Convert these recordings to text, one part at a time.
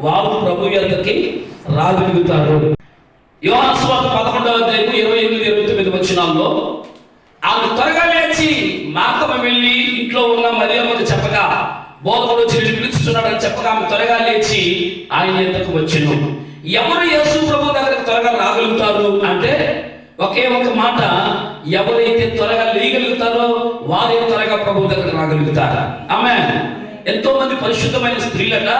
వారు ప్రభు యొద్దకి రాగలుగుతారు. యోహాను సువార్త 11వ అధ్యాయం 28-29 వచనాల్లో ఆమె త్వరగా లేచి మార్గము వెళ్ళి ఇంట్లో ఉన్న మరియమ్మకు చెప్పగా, బోధకుడు వచ్చి పిలుస్తున్నాడని చెప్పగా ఆమె త్వరగా లేచి ఆయన యొద్దకు వచ్చెను. ఎవరు యేసు ప్రభు దగ్గరకు త్వరగా రాగలుగుతారు అంటే ఒకే ఒక మాట, ఎవరైతే త్వరగా లేయగలుగుతారో వారే త్వరగా ప్రభు దగ్గరకు రాగలుగుతారు. ఆమేన్. ఎంతో మంది పరిశుద్ధమైన స్త్రీలట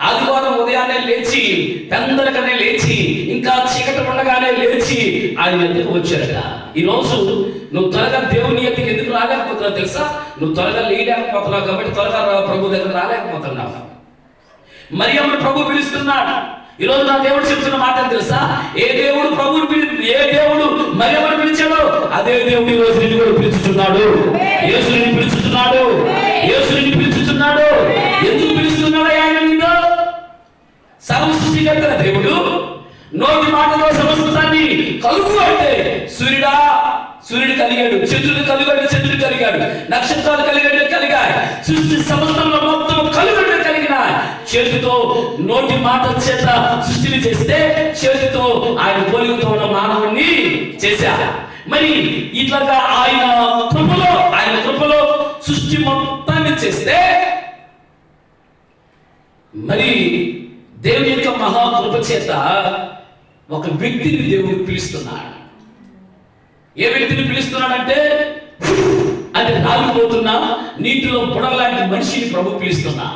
ఆదివారం ఉదయాన్నే లేచి పెందలకనే లేచి ఇంకా చీకటి ఉండగానే లేచి ఆయన ఎందుకు వచ్చారట. ఈరోజు నువ్వు త్వరగా దేవుని ఎత్తుకి ఎందుకు రాలేకపోతున్నావు తెలుసా? నువ్వు త్వరగా లేయలేకపోతున్నావు కాబట్టి త్వరగా ప్రభు దగ్గర రాలేకపోతున్నావు. మరియమ్మను ప్రభు పిలుస్తున్నాడు. ఈరోజు నా దేవుడు చెప్తున్న మాట తెలుసా? ఏ దేవుడు మరియమ్మను పిలిచాడో అదే దేవుడు ఈ రోజు నిన్ను కూడా పిలుచుతున్నాడు. యేసుని పిలుచుతున్నాడు. యేసుని పిలుచుతున్నాడు. ఎందుకు పిలుస్తున్నాడు ఆయన నిన్ను? సర్వ సృష్టికర్త దేవుడు నోటి మాటలో సమస్తాన్ని కలుగు అంటే సూర్యుడు కలిగాడు, చంద్రుడు కలిగాడు, నక్షత్రాలు కలిగాయి. సృష్టి సమస్తంలో మొత్తం కలుగంటే కలిగిన చేతితో నోటి మాట చేత సృష్టిని చేస్తే చేతితో ఆయన పోలికతో ఉన్న మానవుణ్ణి చేశారు. మరి ఇట్లాగా ఆయన కృపలో సృష్టి మొత్తాన్ని చేస్తే మరి దేవుని యొక్క మహాకృప చేత ఒక వ్యక్తిని దేవుడు పిలుస్తున్నాడు. ఏ వ్యక్తిని పిలుస్తున్నాడంటే అది రాలిపోతున్నా నీటిలో బుడలాంటి మనిషిని ప్రభు పిలుస్తున్నా.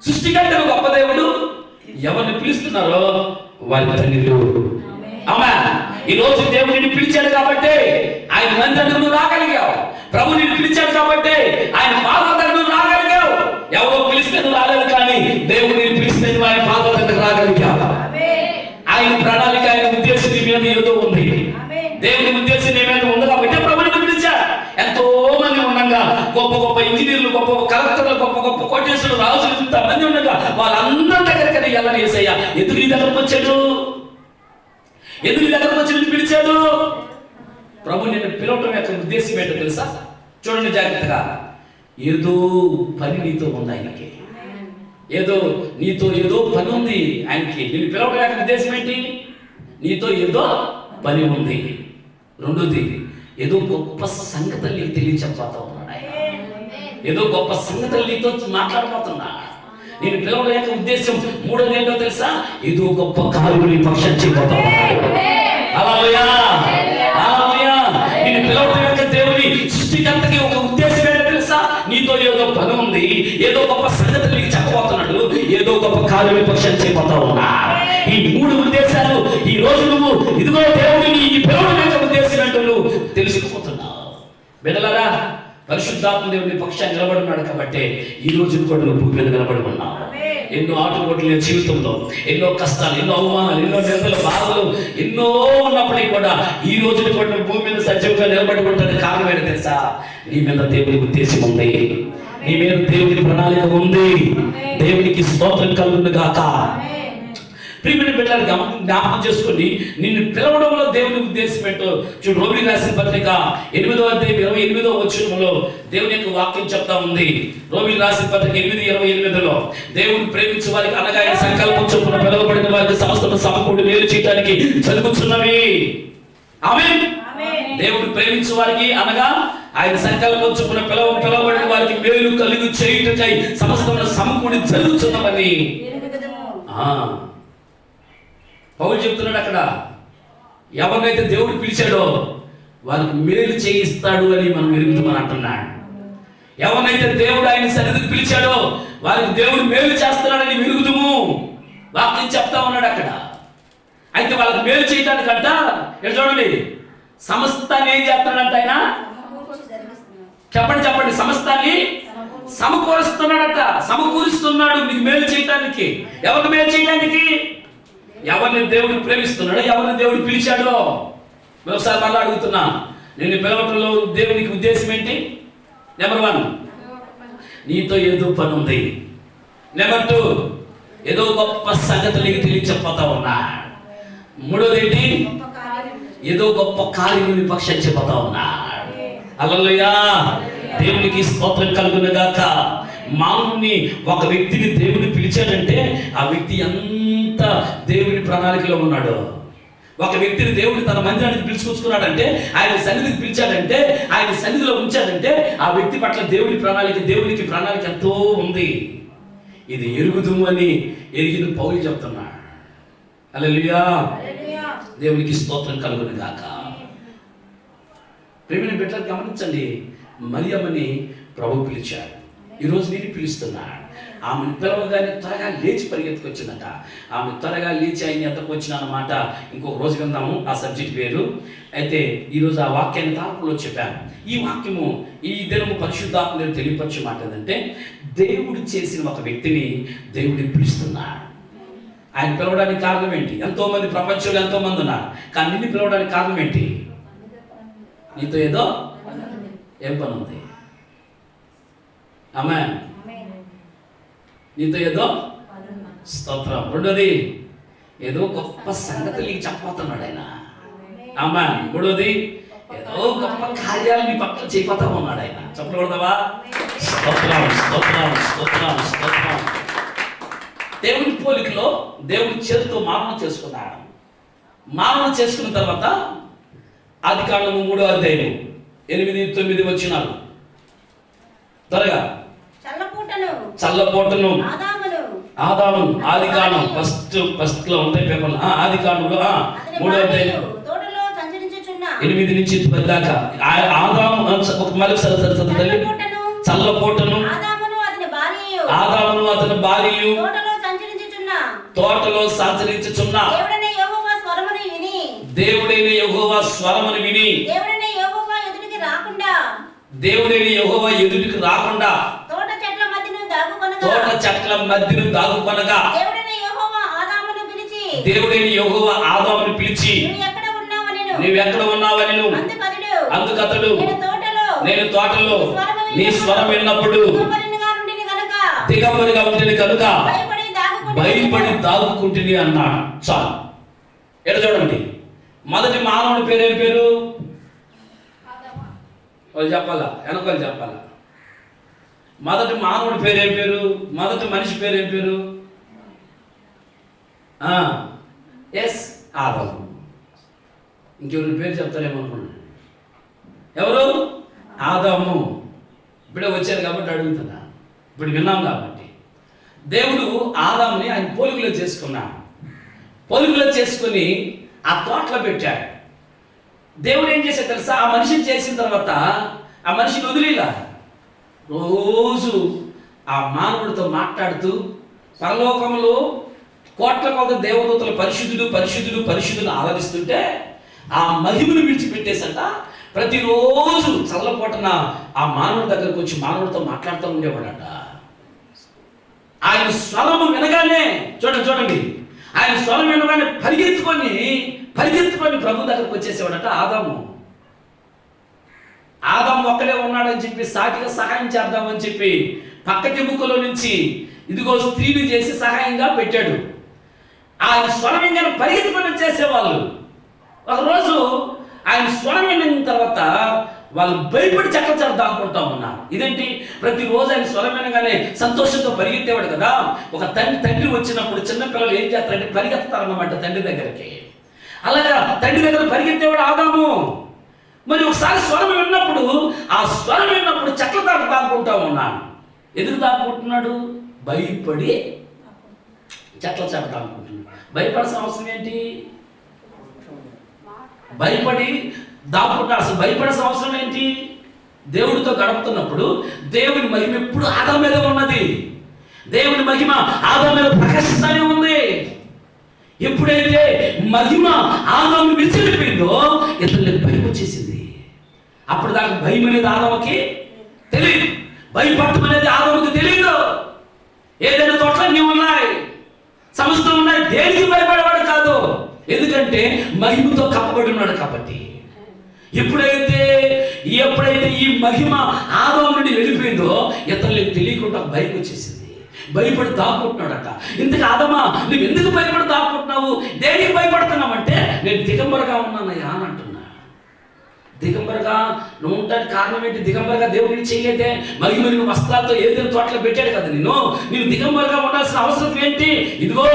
సృష్టికర్త గొప్ప దేవుడు ఎవరిని పిలుస్తున్నారో వారి తండ్రులు. ఆమేన్. ఈ రోజు దేవుడు నిన్ను పిలిచాడు కాబట్టి ఆయన మందిరం నువ్వు రాగలిగావు. ప్రభు నిన్ను పిలిచాడు కాబట్టి ఆయన పాదాల దగ్గర నువ్వు రాగలిగావు. ఎవరో పిలిస్తే నువ్వు రాలేదు, కానీ దేవుడు నిన్ను పిలిస్తే నువ్వు ఆయన పాదాల దగ్గర రాగలిగావు. ఆయన ప్రణాళిక, ఆయన ఉద్దేశం నీ మీద ఏదో ఉంది. దేవుని ఉద్దేశం నీ మీద ఉంది కాబట్టి ప్రభుని పిలిచాడు. ఎంతో మంది ఉండగా, గొప్ప ఇంజనీర్లు, గొప్ప కలెక్టర్లు, గొప్ప కోటేశ్వరులు, రాజులు, ఇంతమంది ఉండగా వాళ్ళందరి దగ్గరికి ఎలా చేసయ్యా ఎందుకు నీ దగ్గరకు వచ్చాడు? ఎందుకు నీ దగ్గరకు వచ్చి నిన్ను పిలిచాడు? ప్రభు నిన్ను పిలవటం యొక్క ఉద్దేశం ఏంటో తెలుసా? చూడండి జాగ్రత్తగా. ఏదో పని నీతో ఉంది ఆయనకి. నీతో పని ఉంది ఆయనకి. నిన్ను పిలవటం యొక్క ఉద్దేశం ఏంటి? నీతో ఏదో పని ఉంది. రెండోది, ఏదో గొప్ప సంగతులు నీకు తెలియచెప్పబోతా ఉన్నాడు ఆయన. ఏదో గొప్ప సంగతులు నీతో మాట్లాడబోతున్నా. నేను పిలవడం యొక్క ఉద్దేశం మూడోది ఏంటో తెలుసా? ఏదో గొప్ప కార్యము నీ పక్షం చేయబోతా ఉన్నాడు. హల్లెలూయా, హల్లెలూయా. నేను పిలవడం యొక్క దేవుని సృష్టికర్తకి ఒక ఉద్దేశం ఏంటో తెలుసా? నీతో ఏదో పని ఉంది, ఏదో గొప్ప సంగతులు నీకు చెప్పబోతున్నాడు, ఏదో గొప్ప కార్యము పక్షం చేయబోతా ఉన్నా. ఈ మూడు ఉద్దేశాలు ఈ రోజు నువ్వు ఇదిగో దేవుడిని ఈ పిలవడం యొక్క ఉద్దేశం ఏంటో నువ్వు తెలుసుకోపోతున్నావు. బిడ్డలారా, పరిశుద్ధాత్మ దేవుని పక్షాన్ని నిలబడున్నాడు కాబట్టి ఈ రోజు కూడా నువ్వు భూమి మీద నిలబడి ఉన్నావు. ఎన్నో ఆటుపోట్ల జీవితంలో ఎన్నో కష్టాలు, ఎన్నో అవమానాలు, ఎన్నో నిందలు, బాధలు ఎన్నో ఉన్నప్పటికీ కూడా ఈ రోజుని కూడా నువ్వు భూమి మీద సజీవంగా నిలబడి ఉంటానికి కారణం ఏంటో తెలుసా? నీ మీద దేవుని ఉద్దేశం ఉంది. నీ మీద దేవుని ప్రణాళిక ఉంది. దేవునికి స్తోత్రం కలుగును గాక. ప్రియమైన బిడ్డలు జ్ఞాపకం చేసుకుని నిన్ను పిలవడంలో దేవుని ఉద్దేశం ఏంటో చూడు. రోమిలికి రాసిన పత్రిక 8వ అధ్యాయం 28వ వచనంలో దేవుని యొక్క వాక్యం చెప్తా ఉంది. రోమిలికి రాసిన పత్రిక 8:28లో దేవుని ప్రేమించే వారికి అనగా ఆయన సంకల్పం చొప్పున పిలువబడిన వారికి సమస్తము సమకూడి మేలు చేయడానికి జరుగుతున్నవి. ఆమేన్. దేవుడు ప్రేమించే వారికి అనగా ఆయన సంకల్పం చొప్పున పిలువబడిన వారికి మేలు కలుగు చేయుటకై సమస్తము సమకూడి జరుగుతున్నవని పౌలు చెప్తున్నాడు. అక్కడ ఎవరినైతే దేవుడు పిలిచాడో వారికి మేలు చేయిస్తాడు అని మనం ఎరుగుతామని అంటున్నాడు. ఎవరినైతే దేవుడు ఆయన సన్నిధికి పిలిచాడో వారికి దేవుడు మేలు చేస్తున్నాడని ఎరుగుతాము వాక్యం చెప్తా ఉన్నాడు అక్కడ. అయితే వాళ్ళకి మేలు చేయడానికంట ఇక్కడ చూడండి, సమస్తాన్ని ఏం చేస్తున్నాడంట ఆయన? చెప్పండి. సమస్తాన్ని సమకూరుస్తున్నాడట. సమకూరుస్తున్నాడు మీకు మేలు చేయడానికి. ఎవరిని మేలు చేయడానికి? ఎవరిని దేవుడు ప్రేమిస్తున్నాడో, ఎవరిని దేవుడు పిలిచాడో. ఒకసారి మళ్ళీ అడుగుతున్నా, నేను పిలవటంలో దేవునికి ఉద్దేశం ఏంటి? నెంబర్ 1, నీతో ఏదో పని ఉంది. నెంబర్ 2, ఏదో గొప్ప సంగతులు నీకు తెలియచెప్పతా ఉన్నా. మూడోది ఏంటి? ఏదో గొప్ప కార్యము నీ పక్షం చెప్తా ఉన్నా. హల్లెలూయా, దేవునికి స్తోత్రం కలుగును గాక. మానవుని ఒక వ్యక్తిని దేవుని పిలిచాడంటే ఆ వ్యక్తి ఎంత దేవుని ప్రణాళికలో ఉన్నాడో. ఒక వ్యక్తిని దేవుడు తన మందిరానికి పిలుచుకొచ్చుకున్నాడంటే, ఆయన సన్నిధికి పిలిచాడంటే, ఆయన సన్నిధిలో ఉంచాడంటే ఆ వ్యక్తి పట్ల దేవునికి ప్రణాళిక ఎంతో ఉంది. ఇది ఎరుగుదుము అని ఎరిగిన పౌలు చెప్తున్నాడు. హల్లెలూయా, దేవునికి స్తోత్రం కలుగును గాక. ప్రేమైన బిడ్డలు గమనించండి, మరియమ్మని ప్రభు పిలిచాడు. ఈరోజు నేను పిలుస్తున్నాడు. ఆమెను పిలవగానే త్వరగా లేచి పరిగెత్తుకొచ్చిందట. ఆమె త్వరగా లేచి ఆయన ఎంతకు వచ్చిన అన్నమాట ఇంకొక రోజు విందాము, ఆ సబ్జెక్ట్ పేరు. అయితే ఈరోజు ఆ వాక్యాన్ని తారకులో చెప్పాను. ఈ వాక్యము ఈ దినము పరిశుద్ధాత్మ తెలియపరిచే మాట ఏంటంటే, దేవుడు చేసిన ఒక వ్యక్తిని దేవుడిని పిలుస్తున్నాడు. ఆయన పిలవడానికి కారణం ఏంటి? ఎంతోమంది ప్రపంచంలో ఎంతోమంది ఉన్నారు, కానీ నిన్ను పిలవడానికి కారణం ఏంటి? నీతో ఏదో ఏం పని ఉంది? ఆమేన్. నీతో ఏదో స్తోత్రం. రెండోది, ఏదో గొప్ప సంగతులు నీకు చెప్పబోతున్నాడు ఆయన. ఆమేన్. మూడోది, ఏదో గొప్ప కార్యాలు నీ పక్కన చేయబోతా ఉన్నాడు ఆయన. చెప్పకూడదవా? స్తోత్రం, స్తోత్రం, స్తోత్రం, స్తోత్రం. దేవుని పోలికలో దేవుని చేతితో మానవం చేసుకున్నాడు. మానవం చేసుకున్న తర్వాత ఆదికాండము 3వ అధ్యాయం 8-9 వచనాలు త్వరగా. చల్లపోటను ఆదాము ఆదికాండం ఫస్ట్ లో ఉంటాయి పేపర్లు. ఆదికాండంలో 3వ అధ్యాయం 8 నుంచి 10 దాకా. ఆదాము చల్లపోటను ఆదామును అతని భార్యయు తోటలో సంచరించుచున్న దేవుడైన యెహోవా స్వరమును విని దేవుడైన యెహోవా ఎదుటికి రాకుండా తోట చెట్ల మధ్యను దాగుకొనగా దేవుడైన యెహోవా ఆదామును పిలిచి నీవు ఎక్కడ ఉన్నావని. అందుకతడు, నేను తోటలో నీ స్వరం విన్నప్పుడు దిగంబరిగా ఉంటుంది కనుక భయపడి దాగుకుంటుంది అన్నాడు. చాలు. ఎక్కడ చూడండి, మొదటి మానవుడి పేరేం పేరు? వాళ్ళు చెప్పాలా, వెనకాల చెప్పాలా? మొదటి మానవుడి పేరేం పేరు? మొదటి మనిషి పేరేం పేరు? ఎస్, ఆదాము. ఇంకెవరి పేరు చెప్తారేమో అనుకున్నాను. ఎవరు? ఆదాము. ఇప్పుడే వచ్చారు కాబట్టి అడుగుతున్నా, ఇప్పుడు విన్నాం కాబట్టి. దేవుడు ఆదాముని ఆయన పోలికలో చేసుకున్నాడు. పోలికలో చేసుకుని ఆ తోటలో పెట్టాడు. దేవుడు ఏం చేశాడు తెలుసా? ఆ మనిషిని చేసిన తర్వాత ఆ మనిషిని వదిలేలా రోజు ఆ మానవుడితో మాట్లాడుతూ, పరలోకంలో కోట్ల కొద్ది దేవదూతలు పరిశుద్ధుడు పరిశుద్ధుడు పరిశుద్ధుని ఆరాధిస్తుంటే ఆ మహిమను విడిచిపెట్టేసట ప్రతిరోజు చల్లపోటన ఆ మానవుడి దగ్గరకు వచ్చి మానవుడితో మాట్లాడుతూ ఉండేవాడట. ఆయన స్వరము వినగానే చూడండి, ఆయన స్వరం వినగానే పరిగెత్తుకొని ప్రభు దగ్గరకు వచ్చేసేవాడట. ఆదాము ఒక్కడే ఉన్నాడని చెప్పి సాటిగా సహాయం చేద్దామని చెప్పి పక్కటి ముక్కులో నుంచి ఇదిగో స్త్రీని చేసి సహాయంగా పెట్టాడు. ఆయన స్వరం వినగానే పరిగెత్తుకొని వచ్చేసేవాళ్ళు. ఒకరోజు ఆయన స్వరం విన్న తర్వాత వాళ్ళు భయపడి చెట్ల దాక్కుంటా ఉన్నారు. ఇదేంటి? ప్రతిరోజు ఆయన స్వరం వినగానే సంతోషంతో పరిగెత్తేవాడు కదా. ఒక తండ్రి వచ్చినప్పుడు చిన్నపిల్లలు ఏం చేస్తారంటే పరిగెత్తారన్నమాట తండ్రి దగ్గరికి. అలాగా తండ్రి దగ్గర పరిగెత్తేవాడు ఆదాము. మరి ఒకసారి స్వరం విన్నప్పుడు చెట్ల దాక్కుంటా ఉన్నాడు. ఎందుకు దాక్కుంటున్నాడు? భయపడి చెట్ల దాక్కుంటున్నాడు. భయపడాల్సిన అవసరం ఏంటి? భయపడి దాక్కుంటాడు. అసలు భయపడాల్సిన అవసరం ఏంటి? దేవుడితో గడుపుతున్నప్పుడు దేవుని మహిమ ఎప్పుడు ఆదాము మీద ఉన్నది. దేవుని మహిమ ఆదాము మీద ప్రకాశిస్తూనే ఉంది. ఎప్పుడైతే మహిమ ఆదామును విడిచిపెట్టిందో ఇతరులకు భయం వచ్చేసింది. అప్పుడు దాకా భయం అనేది ఆదాముకి తెలియదు, భయపడటం అనేది ఆదాముకి తెలియదు. ఏదైనా తోటలన్నీ ఉన్నాయి, సమస్తం ఉన్నాయి, దేనికి భయపడేవాడు కాదు. ఎందుకంటే మహిమతో కప్పబడి ఉన్నాడు కాబట్టి. ఎప్పుడైతే ఈ మహిమ ఆదాము నుండి వెళ్ళిపోయిందో ఇతరులకు తెలియకుండా భయం వచ్చేసింది. భయపడి దాక్కుంటున్నాడట. ఇంతకు ఆదామా, నువ్వు ఎందుకు భయపడి దాక్కుంటున్నావు? దేనికి భయపడుతున్నావు అంటే, నేను దిగంబరగా ఉన్నానయ్యా అని అంటున్నా. దిగంబరగా నువ్వు ఉండడానికి కారణం ఏంటి? దిగంబరగా దేవుడిని చేయలేదే, మగిమలిన వస్త్రాలతో ఏదైనా తోటలో పెట్టాడు కదా నేను దిగంబరగా ఉండాల్సిన అవసరం ఏంటి? ఇదిగో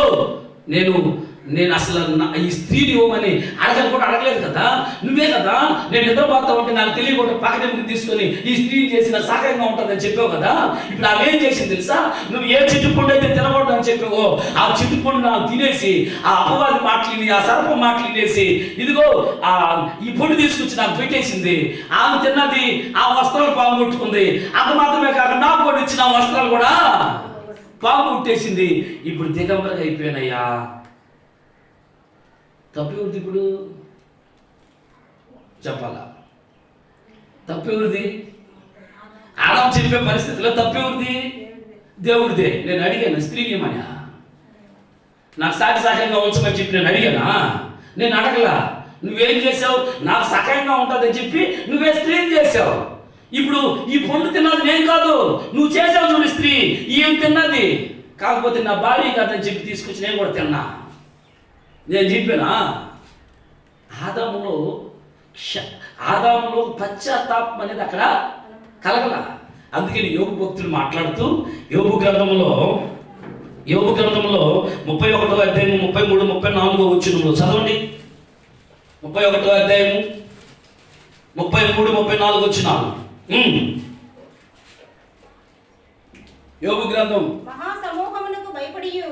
నేను అసలు ఈ స్త్రీని ఇవ్వమని అడగని కూడా అడగలేదు కదా, నువ్వే కదా నేను నిద్రపోతా ఉంటే నాకు తెలియకుండా పక్కనే ముందు తీసుకొని ఈ స్త్రీని చేసిన సహాయంగా ఉంటుందని చెప్పావు కదా. ఇప్పుడు ఆమె ఏం చేసింది తెలుసా? నువ్వు ఏ చిట్టుకుండు అయితే తినకూడదు అని చెప్పావో ఆ చిట్టుకుండు నాకు తినేసి ఆ అపవాది మాటలిని ఆ సర్పం మాటలు తినేసి ఇదిగో ఈ పొడి తీసుకొచ్చి నాకు పెట్టేసింది. ఆమె తిన్నది, ఆ వస్త్రాలు పాము కొట్టుకుంది. అంత మాత్రమే కాక నాకు కూడా ఇచ్చిన వస్త్రాలు కూడా పాము కొట్టేసింది. ఇప్పుడు దిగంబరగా అయిపోయానయ్యా. తప్పెవరిది? ఇప్పుడు చెప్పాలా? తప్పెవరిది? ఆదాము చెప్పే పరిస్థితిలో తప్పెవరిది? దేవుడిదే. నేను అడిగాను స్త్రీని ఏమని, నాకు సాక్ష్యంగా ఉంచమని చెప్పి నేను అడిగానా? నేను అడగలా. నువ్వేం చేసావు? నాకు సహాయంగా ఉంటుందని చెప్పి నువ్వే స్త్రీని చేసావు. ఇప్పుడు ఈ పండు తిన్నది నేను కాదు, నువ్వు చేసావు చూడు స్త్రీ, ఏం తిన్నది. కాకపోతే నా భార్య కాదని చెప్పి తీసుకొచ్చి నేను కూడా తిన్నా. నేను చెప్పానా? ఆదాములో పశ్చాత్తాపం అనేది అక్కడ కలగల. అందుకని యోగు భక్తులు మాట్లాడుతూ యోగు గ్రంథంలో 31వ అధ్యాయం 33, 34 వచనంలో చదవండి. 31వ అధ్యాయం 33, 34 వచనాలు. యోగు గ్రంథం. మహాసమూహమునకు భయపడియు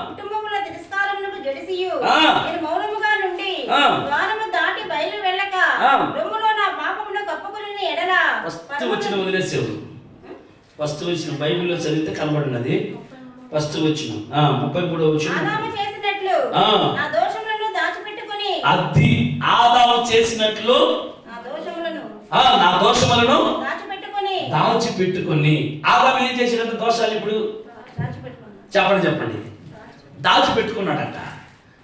కుటుంబముల తిరస్కారమునకు జడిసియు నేను మౌనముగా నుండి ద్వారము దాటి బయలు వెళ్ళక రొమ్ములో నా పాపమును కప్పుకొనిన ఎడల. ఫస్ట్ వచ్చిన వదిలేసేవు. ఫస్ట్ వచ్చిన బైబిల్లో చదివితే కనబడినది. ఫస్ట్ వచ్చిన 33వ వచనం. ఆదాము చేసినట్లు నా దోషములను దాచిపెట్టుకొని. అది ఆదాము చేసినట్లు నా దోషములను దాచిపెట్టుకొని. ఆదాము ఏం చేసినట్టు దోషాలు ఇప్పుడు చెప్పండి. దాచిపెట్టుకున్నాడట.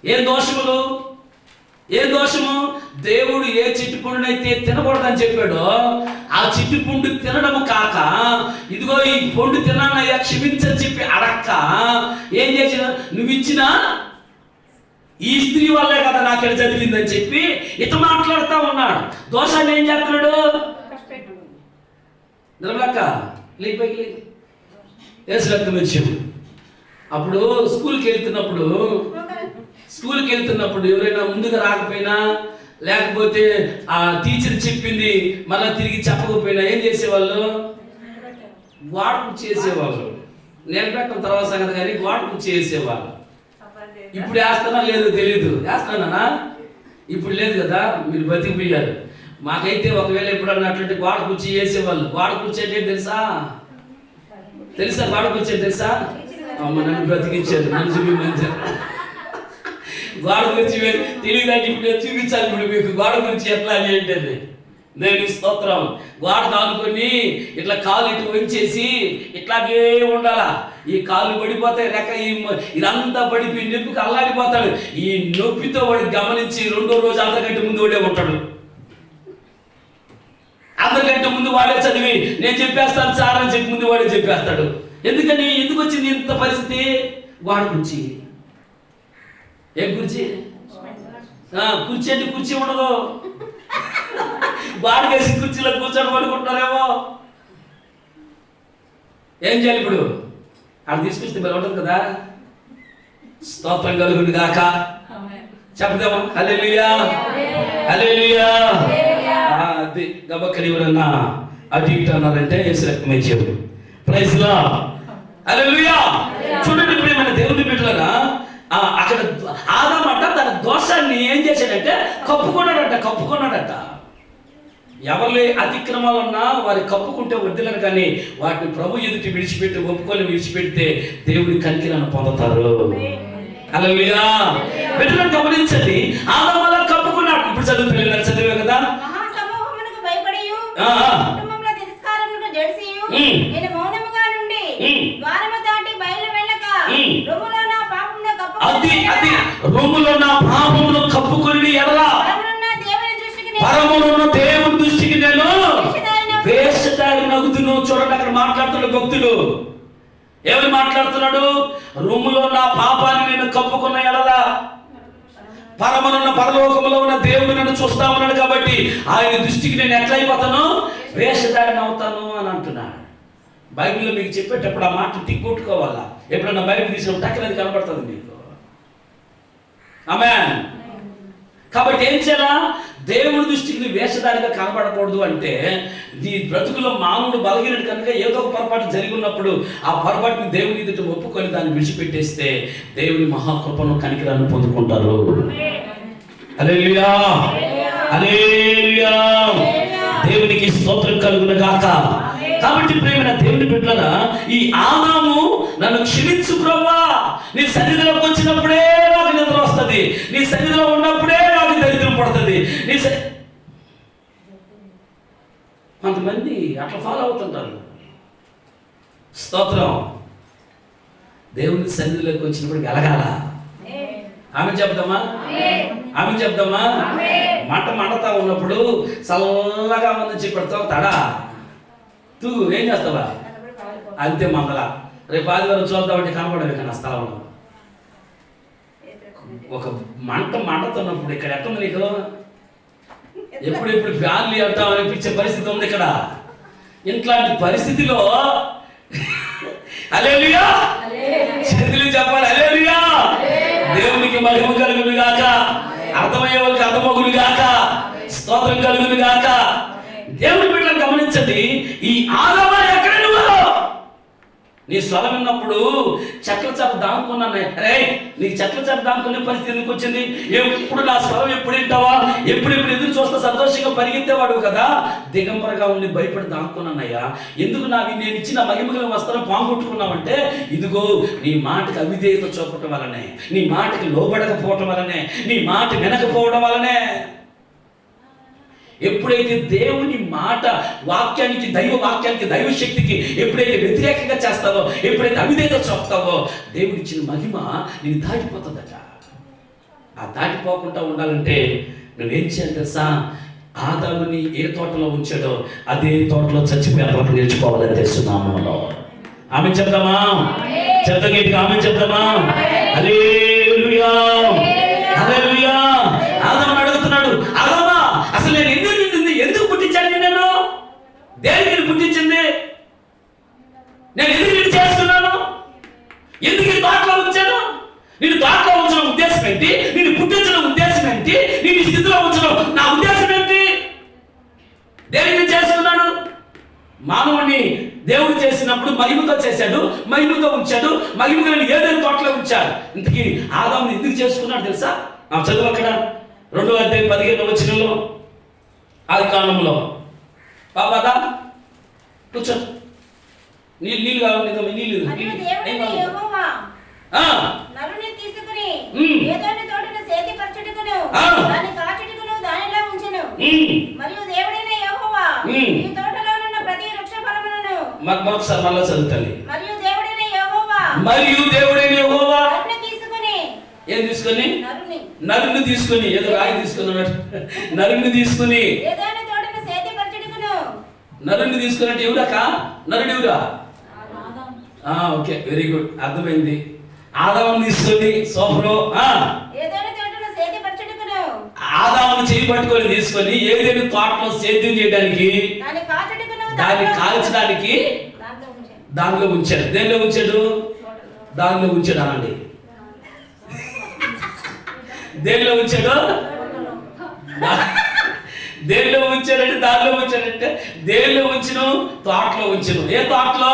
ఏం దోషము? దేవుడు ఏ చిట్టుపండునైతే తినకూడదని చెప్పాడో ఆ చిట్టుపండు తినడము కాక ఇదిగో ఈ పండు తిన్నానయ్యా క్షమించని చెప్పి అడక్క ఏం చేసిన? నువ్వు ఇచ్చిన ఈ స్త్రీ వల్లే కదా నాకెళ్ళి జరిగిందని చెప్పి ఇత మాట్లాడుతూ ఉన్నాడు. దోషాన్ని ఏం చేస్తున్నాడు? నిర్మలక్క లేకపోయి ఏసు రక్తం వచ్చాడు. అప్పుడు స్కూల్కి వెళ్తున్నప్పుడు ఎవరైనా ముందుగా రాకపోయినా లేకపోతే ఆ టీచర్ చెప్పింది మళ్ళీ తిరిగి చెప్పకపోయినా ఏం చేసేవాళ్ళు? గోడకు చేసేవాళ్ళు. నిలబెట్టడం తర్వాత సంగతి కానీ గోడకు చేసేవాళ్ళు. ఇప్పుడు వేస్తానా లేదో తెలియదు. వేస్తానా? ఇప్పుడు లేదు కదా, మీరు బతికిపోయారు. మాకైతే ఒకవేళ ఎప్పుడన్నా అట్లాంటి గోడ కుర్చీ వేసేవాళ్ళు. గోడ కుర్చీ అంటే తెలుసా? గోడ కుర్చీ తెలుసా? అమ్మ నన్ను బ్రతికించారు, నన్ను చూపించారు. గోడ కుర్చీ తెలియదంటే ఇప్పుడు చూపించాలి. ఇప్పుడు మీకు గోడ కుర్చీ ఎట్లా అని ఏంటది? నేను స్తోత్రం. గోడ కానుకొని ఇట్లా కాలు ఇటు వంచేసి ఇట్లాగే ఉండాలా. ఈ కాళ్ళు పడిపోతాయి, రెక్క ఇదంతా పడిపోయి నొప్పికి అల్లాడిపోతాడు. ఈ నొప్పితో వాడు గమనించి రెండో రోజు అంతకంటే ముందు వాడే ఉంటాడు. అంతకంటే ముందు వాడే చదివి నేను చెప్పేస్తాను సార్ అని చెప్పి ముందు వాడే చెప్పేస్తాడు. ఎందుకు వచ్చింది ఇంత పరిస్థితి? గోడ కుర్చీ. ఏం కుర్చీ? కుర్చీ అంటే కుర్చీ ఉండదు. బాడిగేసి కుర్చీలో కూర్చొని పడుకుంటారేమో. ఏం చేయాలి ఇప్పుడు? అక్కడ తీసుకొస్తే బలం ఉంటుంది కదా. స్తోత్రం కలుగును గాక. చెప్దామా? హల్లెలూయా, హల్లెలూయా. అది గబక్కని ఎవరన్నా అటు ఇటు అన్నారంటే యేసు రక్తం ఇచ్చాడు. ప్రైజ్ లార్డ్, హల్లెలూయా. చూడండి ప్రియమైన దేవుని బిడ్డలారా, అక్కడ ఆదాము అంట తన దోషాన్ని ఏం చేశాడంటే కప్పుకున్నాడట. ఎవరి అతిక్రమాలు ఉన్నా వారి కప్పుకుంటే వడ్డీలను కానీ వాటిని ప్రభు ఎదుటి విడిచిపెడితే దేవుడి కనికిరాన్ని పొందుతారు. హల్లెలూయా. బిడ్డలను గమనించండి, ఆదాము అలా కప్పుకున్నాడు. ఇప్పుడు చదివే కదా. అది రొమ్ములో నా పాపమును కప్పుకొని ఎడలా పరమునున్న దేవుని దృష్టికి నేను వేషధారి నగుదును. చూడండి అక్కడ మాట్లాడుతున్నాడు భక్తుడు. ఏమని మాట్లాడుతున్నాడు? రొమ్ములో నా పాపాన్ని నేను కప్పుకున్న ఎడలా పరమనున్న పరలోకములో ఉన్న దేవుడు నన్ను చూస్తా ఉన్నాడు కాబట్టి ఆయన దృష్టికి నేను ఎట్లా అయిపోతాను, వేషధారణ అవుతాను అని అంటున్నాడు. బైబిల్లో మీకు చెప్పేటప్పుడు ఆ మాటలు టిక్కొట్టుకోవాలా. ఎప్పుడన్నా బైబిల్ తీసినప్పుడు టక్కనది కనబడుతుంది మీకు. ఆమేన్. కాబట్టి ఏం చేయాలా, దేవుడి దృష్టికి నీ వేషధారిగా కనబడకూడదు అంటే నీ బ్రతుకులో మానవుడు బలహీనుడు కనుక ఏదో ఒక పొరపాటు జరిగి ఉన్నప్పుడు ఆ పొరపాటుని దేవుని ఎదుట ఒప్పుకొని దాన్ని విడిచిపెట్టేస్తే దేవుని మహాకృపను కనికరాన్ని పొందుకుంటారు. హల్లెలూయా, హల్లెలూయా. దేవునికి స్తోత్రం కలుగును గాక. కాబట్టి ప్రియమైన దేవుని బిడ్డలారా, ఈ ఆదాము నన్ను క్షమించు ప్రభువా, నీ సన్నిధిలోకి వచ్చినప్పుడే నాకు నిద్ర వస్తుంది, నీ సన్నిధిలో ఉన్నప్పుడే నాకు దరిద్రం పడుతుంది. కొంతమంది అట్లా ఫాలో అవుతుంటారు. స్తోత్రం. దేవుని సన్నిధిలోకి వచ్చినప్పుడు వెలగాల. ఆమె చెప్దామా, ఆమె చెప్దామా. మంటతా ఉన్నప్పుడు చల్లగా ఉందని చెప్పి తడా తూ ఏం చేస్తావా, అంతే మందల. రేపు ఆదివారం చూద్దామంటే కనపడదు కానీ ఆ స్థలంలో ఒక మంటతున్నప్పుడు ఇక్కడ ఎట్టుంది నీకు, ఎప్పుడెప్పుడు ఫ్యామిలీ అంటాం అనిపించే పరిస్థితి ఉంది ఇక్కడ. ఇట్లాంటి పరిస్థితిలో హల్లెలూయా చేతులు చెప్పాలి. హల్లెలూయా. దేవునికి మహిమ కలుగును గాక, అర్థమయ్యే వాళ్ళకి అర్థమగును గాక, స్తోత్రం కలుగును గాక. దేవుని బిడ్డలను గమనించండి. ఈ ఆదాము ఎక్కడ నువ్వు, నీ స్వరం విన్నప్పుడు చెట్ల చేత దాముకున్నాను. రే నీకు చెట్ల చేత దాముకునే పరిస్థితి ఎందుకు వచ్చింది? ఎప్పుడు నా స్వరం ఎప్పుడు వింటావా, ఎప్పుడెప్పుడు ఎదురు చూస్తా సంతోషంగా పరిగెత్తేవాడు కదా. దిగంబరగా ఉండి భయపడి దాముకున్నానయ్యా. ఎందుకు నేను ఇచ్చిన మహిమగల వస్త్రం పాంగొట్టుకున్నావంటే, ఇదిగో నీ మాటకి అవిధేయత చూపటం వలనే, నీ మాటకి లోబడకపోవటం వలనే, నీ మాట వినకపోవడం వలనే. ఎప్పుడైతే దేవుని మాట వాక్యానికి, దైవ వాక్యానికి, దైవ శక్తికి ఎప్పుడైతే వ్యతిరేకంగా చేస్తావో, ఎప్పుడైతే అవిధేయత చూపుతావో, దేవుడిచ్చిన మహిమ నేను దాటిపోతుందట. ఆ దాటిపోకుండా ఉండాలంటే నువ్వేం చేయాలి తెలుసా? ఆదాముని ఏ తోటలో ఉంచాడో అదే తోటలో చచ్చిపోయేంతవరకు నేర్చుకోవాలని తెలుసున్నాము. ఆమె చెప్దామా, చెప్తా ఆమె చెప్దామా. హల్లెలూయా, హల్లెలూయా. ఆదాము అడుగుతున్నాడు, ఆదామా అసలు నేను ఎందుకు పుట్టించాను? నేను దేనికి పుట్టించింది? నేను ఎందుకు చేస్తున్నాను? ఎందుకు ఈ తోటలో ఉంచాను? నేను తోటలో ఉంచడం ఉద్దేశం ఏంటి? నేను పుట్టించడం ఉద్దేశం ఏంటి? నేను ఈ స్థితిలో ఉంచడం నా ఉద్దేశం ఏంటి? దేనికి చేస్తున్నాను? మానవుని దేవుడు చేసినప్పుడు మహిమతో చేశాడు, మహిమతో ఉంచాడు, మహిమగా ఏదైనా తోటలో ఉంచాడు. ఇంతకీ ఆదాముని ఎందుకు చేసుకున్నాడు తెలుసా? ఆ చదువు అక్కడ 2వ అధ్యాయం 15వ వచనంలో, ఆది కాండంలో. బాబాదా కూర్చో, నీళ్ళు కావాలి, నీళ్ళు. నరుని తీసుకుని ఏదైనా తోటను సేద్యపరచుటకును దాని కాచుటకును దానిలో ఉంచెను. మరియు దేవుడైన యెహోవా ఈ తోటలోనున్న ప్రతి వృక్ష ఫలములను మరొకసారి మళ్ళా చదువుతాను. మరియు దేవుడైన యెహోవా తీసుకుని ఏం తీసుకొని, నరుని తీసుకొని, ఏదో రాయి తీసుకున్నాడు, నరుని తీసుకుని ఏదైనా తోటను సేద్యపరచుటకును. నరుని తీసుకున్నట్టు ఎవరక? నరుడు ఎవరా? ఓకే, వెరీ గుడ్, అర్థమైంది. ఆదాముని తీసుకొని సోఫరో ఆదాముని చేయి పట్టుకొని తీసుకొని ఏదైనా తోటలో సేద్యం చేయడానికి, దాన్ని కాల్చడానికి దానిలో ఉంచాడు. దేనిలో ఉంచాడు? దానిలో ఉంచాడు అనండి. దేనిలో ఉంచాడు? దేనిలో ఉంచాడంటే, దానిలో ఉంచాడంటే దేనిలో ఉంచును? తోటలో ఉంచును. ఏ తోటలో?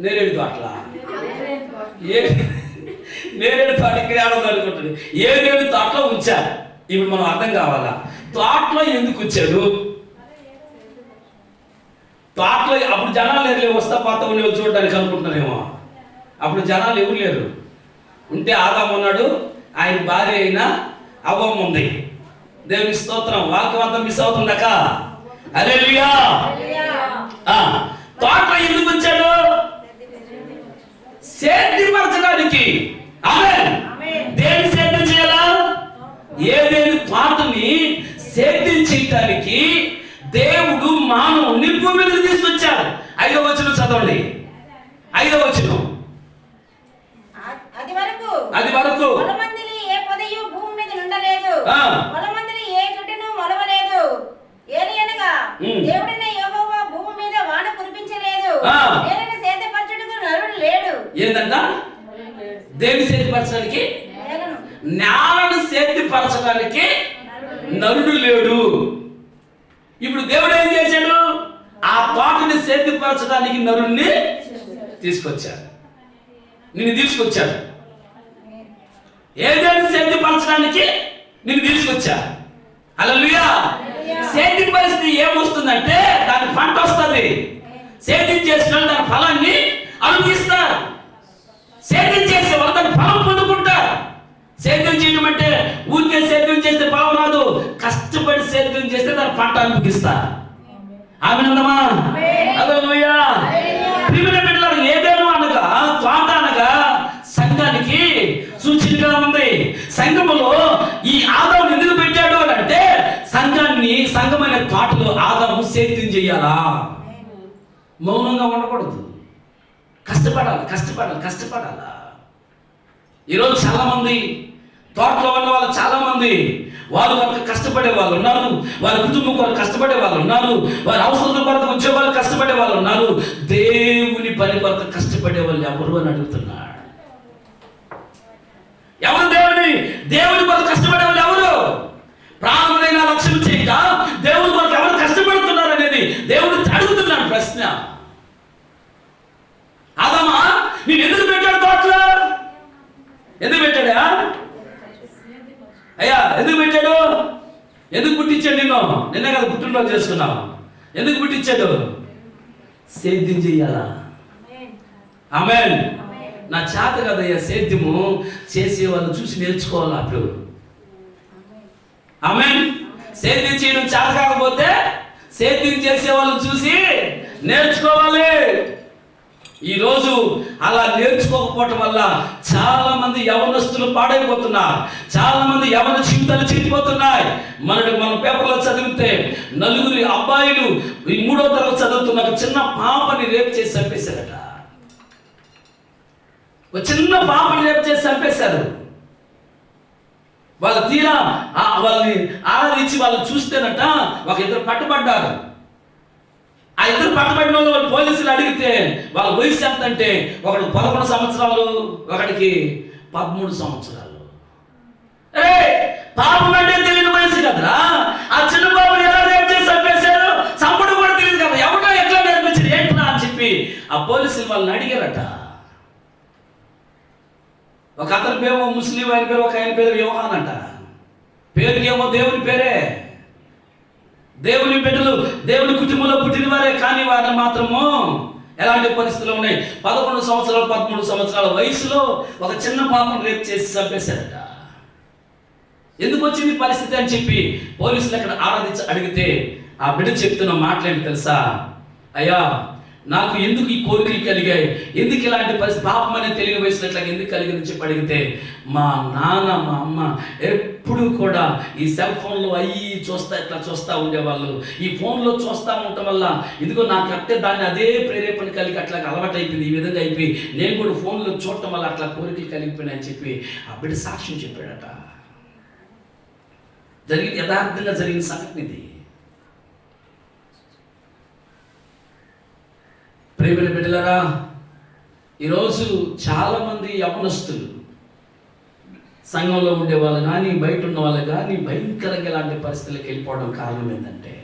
నేరేడు తోటలా? నేరేడు తోట ఇక్కడ అనుకుంటుంది. ఏదేడు తోటలో ఉంచాడు. ఇప్పుడు మనం అర్థం కావాలా, తోటలో ఎందుకు ఉంచాడు? తోటలో అప్పుడు జనాలు లేరు, వస్తా పోతా ఉండేవి చూడడానికి అనుకుంటున్నారేమో. అప్పుడు జనాలు ఎవరు లేరు. ఉంటే ఆదాము ఉన్నాడు, ఆయన భార్య అయిన అవ్వమ్మ ఉంది. దేవుని స్తోత్రం. వాక్యం అంతా మిస్ అవుతుందక. హల్లెలూయా. తోటలో ఎందుకు వచ్చాడు? సేద్యపరచడానికి. ఆమేన్. దేని సేద్యం చేయాలా? ఏదేని తోటని సేద్యం చేయడానికి దేవుడు మానవుని భూమి మీదకి తీసుకొచ్చాడు. 5వ వచనం చదవండి. 5వ వచనం. అది వరకు పొలమందుని ఏ చెట్టును మొలవలేదు. ఏలియనగా దేవుడైన యెహోవా భూమి మీద వాన కురిపించలేదు. నేలను సేద్యపరచుటకు నరుడు లేడు. ఏందంట? దేని సేద్యపరచడానికి? నేలను సేద్యపరచడానికి నరుడు లేడు. ఇప్పుడు దేవుడు ఏం చేశాడు? ఆ తోటని సేద్యపరచడానికి నరుణ్ణి తీసుకొచ్చాడు. నిన్ను తీసుకొచ్చాడు. ఏదైనా సేద్యపరచడానికి నిన్ను తీసుకొచ్చా. హల్లెలూయా. సేద్య పరిస్థితి ఏమొస్తుందంటే దాని పంట వస్తుంది. సేద్యం చేసిన దాని ఫలాన్ని అనుభవిస్తారు. సేద్యం చేసే వాళ్ళు దాని ఫలం పొందుకుంటారు. సేద్యం చేయడం అంటే ఊరికే సేద్యం చేస్తే ఫలం రాదు. కష్టపడి సేద్యం చేస్తే దాని పంట అనుభవిస్తారు. ఆమేనమ్మా. హల్లెలూయా. ప్రియమైన బిడ్డలారా, ఏదేను అనగా తోట అనగా సంఘానికి సూచనగా ఉంది. సంఘములో ఈ ఆదాము ఎందుకు పెట్టాడు అని అంటే సంఘమైన తోటలో ఆదాము సేద్యం చేయాలా, మౌనంగా ఉండకూడదు. కష్టపడాలా. ఈరోజు చాలా మంది తోటలో ఉన్న వాళ్ళు చాలా మంది వారు కొరకు కష్టపడే వాళ్ళు ఉన్నారు. వారి కుటుంబం కొరకు కష్టపడే వాళ్ళు ఉన్నారు. వారి అవసరం కొరకు ఉద్యోగాలు కష్టపడే వాళ్ళు ఉన్నారు. దేవుని పని కొరకు కష్టపడే వాళ్ళు ఎవరు అని అడుగుతున్నాడు. ఎవరు దేవుని కొరకు కష్టపడే వాళ్ళు ఎవరు? ప్రాణములైన లక్ష్యం చేయక దేవుని కొరకు ఎవరు కష్టపడుతున్నారు అనేది దేవుడు అడుగుతున్నాడు ప్రశ్న. ఆదామా, నేను ఎందుకు పెట్టాడు తోటలో? ఎందుకు పెట్టాడా? అయ్యా ఎందుకు పెట్టాడు? ఎందుకు పుట్టించాడు నిన్నే కదా పుట్టినరోజు చేసుకున్నావు. ఎందుకు పుట్టించాడు? సేద్యం చెయ్యాలా. ఆమేన్. నా చేత కదయ్యా సేద్యము చేసే వాళ్ళు చూసి నేర్చుకోవాలా. అప్పుడు ఆమేన్. సేద్యం చేయడం చేత కాకపోతే సేద్యం చేసే వాళ్ళు చూసి నేర్చుకోవాలి. ఈరోజు అలా నేర్చుకోకపోవటం వల్ల చాలా మంది యవనస్తులు పాడైపోతున్నారు. చాలా మంది యవన జీవితాలు చెడిపోతున్నాయి. మనం పేపర్లో చదివితే 4 అబ్బాయిలు 3వ తరగతి చదువుతున్న ఒక చిన్న పాపని రేప్ చేసి చంపేశారట. ఒక చిన్న పాపని రేప్ చేసి చంపేశారు. వాళ్ళు తీరా వాళ్ళని ఆరాధించి వాళ్ళు చూస్తేనట ఒక 2 పట్టుబడ్డారు. ఆ 2 పట్టుబడిన వాళ్ళు పోలీసులు అడిగితే వాళ్ళ వయసు ఎంత అంటే ఒకడు 11 సంవత్సరాలు, ఒకడికి 13 సంవత్సరాలు. పాపం అంటే తెలియని వయసు కదరా. ఆ చిన్న బాబుని ఎలా రేపు చేసి చంపేశారు? చంపడం కూడా తెలియదు కదా. ఎవడో ఎట్లా నేర్పించారు ఏంటన్నా అని చెప్పి ఆ పోలీసులు వాళ్ళని అడిగారట. ఒక అతని పేరు ముస్లిం, ఆయన పేరు ఒక ఆయన పేరు యోహాన్ అంట. పేరుకేమో దేవుని పేరే. దేవుని బిడ్డలు దేవుని కుటుంబంలో పుట్టిన వారే, కానీ వారిని మాత్రము ఎలాంటి పరిస్థితులు ఉన్నాయి? 11 సంవత్సరాలు 13 సంవత్సరాల వయసులో ఒక చిన్న పాపను రేపు చేసి చంపేశారట. ఎందుకు వచ్చింది పరిస్థితి అని చెప్పి పోలీసులు అక్కడ ఆరాధించి అడిగితే ఆ బిడ్డ చెప్తున్న మాటలేంటి తెలుసా? అయ్యా, నాకు ఎందుకు ఈ కోరికలు కలిగాయి, ఎందుకు ఇలాంటి పరిస్థితి, పాపం అనేది తెలియని వయసులో ఇట్లా ఎందుకు కలిగిందని చెప్పి అడిగితే మా నాన్న మా అమ్మ ఎప్పుడు కూడా ఈ సెల్ ఫోన్లో ఇట్లా చూస్తూ ఉండేవాళ్ళు. ఈ ఫోన్లో చూస్తూ ఉండటం వల్ల ఇదిగో నాకు అట్టే దాన్ని అదే ప్రేరేపణ కలిగి అట్లా అలవాటు అయిపోయింది. ఈ విధంగా అయిపోయి నేను కూడా ఫోన్లో చూడటం వల్ల అట్లా కోరికలు కలిగిపోయినాయని చెప్పి ఆ బిడ్డ సాక్ష్యం చెప్పాడట. యథార్థంగా జరిగిన సంఘటన ఇది. ప్రేమైన బిడ్డలారా, ఈరోజు చాలామంది యవనస్తులు సంఘంలో ఉండేవాళ్ళు కానీ బయట ఉన్న వాళ్ళు కానీ భయంకరంగా ఇలాంటి పరిస్థితులకు వెళ్ళిపోవడం కారణం ఏంటంటే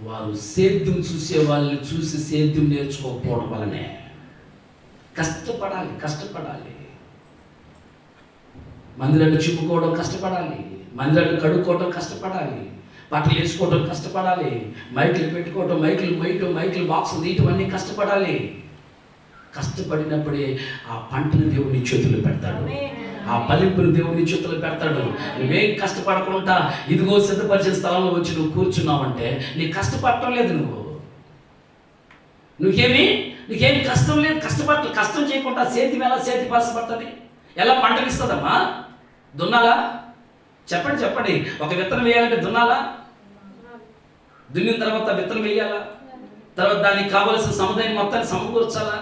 వారు సేద్యం చూసే వాళ్ళని చూసి సేద్యం నేర్చుకోకపోవడం వల్లనే. కష్టపడాలి. మందిరాన్ని చూపుకోవడం కష్టపడాలి, మందిరాన్ని కడుక్కోవడం కష్టపడాలి, బట్టలు వేసుకోవడం కష్టపడాలి, మైకులు పెట్టుకోవడం, మైకులు బాక్సులు తీయటం అన్నీ కష్టపడాలి. కష్టపడినప్పుడే ఆ పంటను దేవుని చేతులు పెడతాడు, ఆ ఫలింపును దేవుని చేతులు పెడతాడు. నువ్వేం కష్టపడకుండా ఇదిగో సిద్ధపరిచిన స్థలంలో వచ్చి నువ్వు కూర్చున్నావంటే నీకు కష్టపడటం లేదు. నీకేమి కష్టం లేదు. కష్టం చేయకుండా సేద్యం ఎలా సేద్యపరచబడుతుంది? ఎలా పంటనిస్తుందమ్మా? దున్నాలా? చెప్పండి. ఒక విత్తనం వేయాలంటే దున్నాలా? దున్నిన తర్వాత విత్తనం వేయాలా? తర్వాత దానికి కావలసిన సముదాయం మొత్తాన్ని సమకూర్చాలా?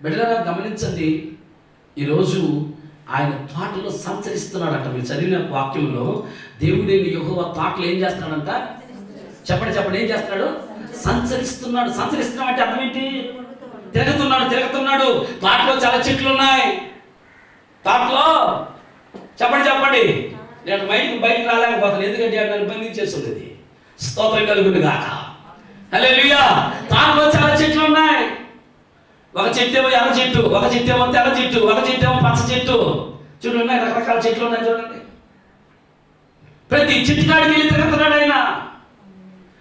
బిడ్డలారా, గమనించండి. ఈరోజు ఆయన తోటలో సంచరిస్తున్నాడంట. మీరు చదివిన వాక్యంలో దేవుడైన యెహోవా తోటలో ఏం చేస్తున్నాడంట? చెప్పండి ఏం చేస్తున్నాడు? సంచరిస్తున్నాడు. సంచరిస్తున్నాడు అంటే అర్థం ఏంటి? తిరుగుతున్నాడు. తోటలో చాలా చెట్లు ఉన్నాయి. తోటలో చెప్పండి నేను బయటికి రాలేకపోతాను, ఎందుకంటే నన్ను బంధించేస్తుంది. స్తోత్రం కలుగును గాక. హల్లెలూయా. తోటలో చాలా చెట్లు ఉన్నాయి. ఒక చెట్టు ఏమో ఎర్ర చెట్టు, ఒక చెట్టు ఏమో తెల్ల చెట్టు, ఒక చెట్టు ఏమో పచ్చ చెట్టు. చూడండి, ఉన్నాయి, రకరకాల చెట్లు ఉన్నాయి. చూడండి, ప్రతి చెట్టు కాడికి వెళ్ళి తిరుగుతున్నాడు ఆయన.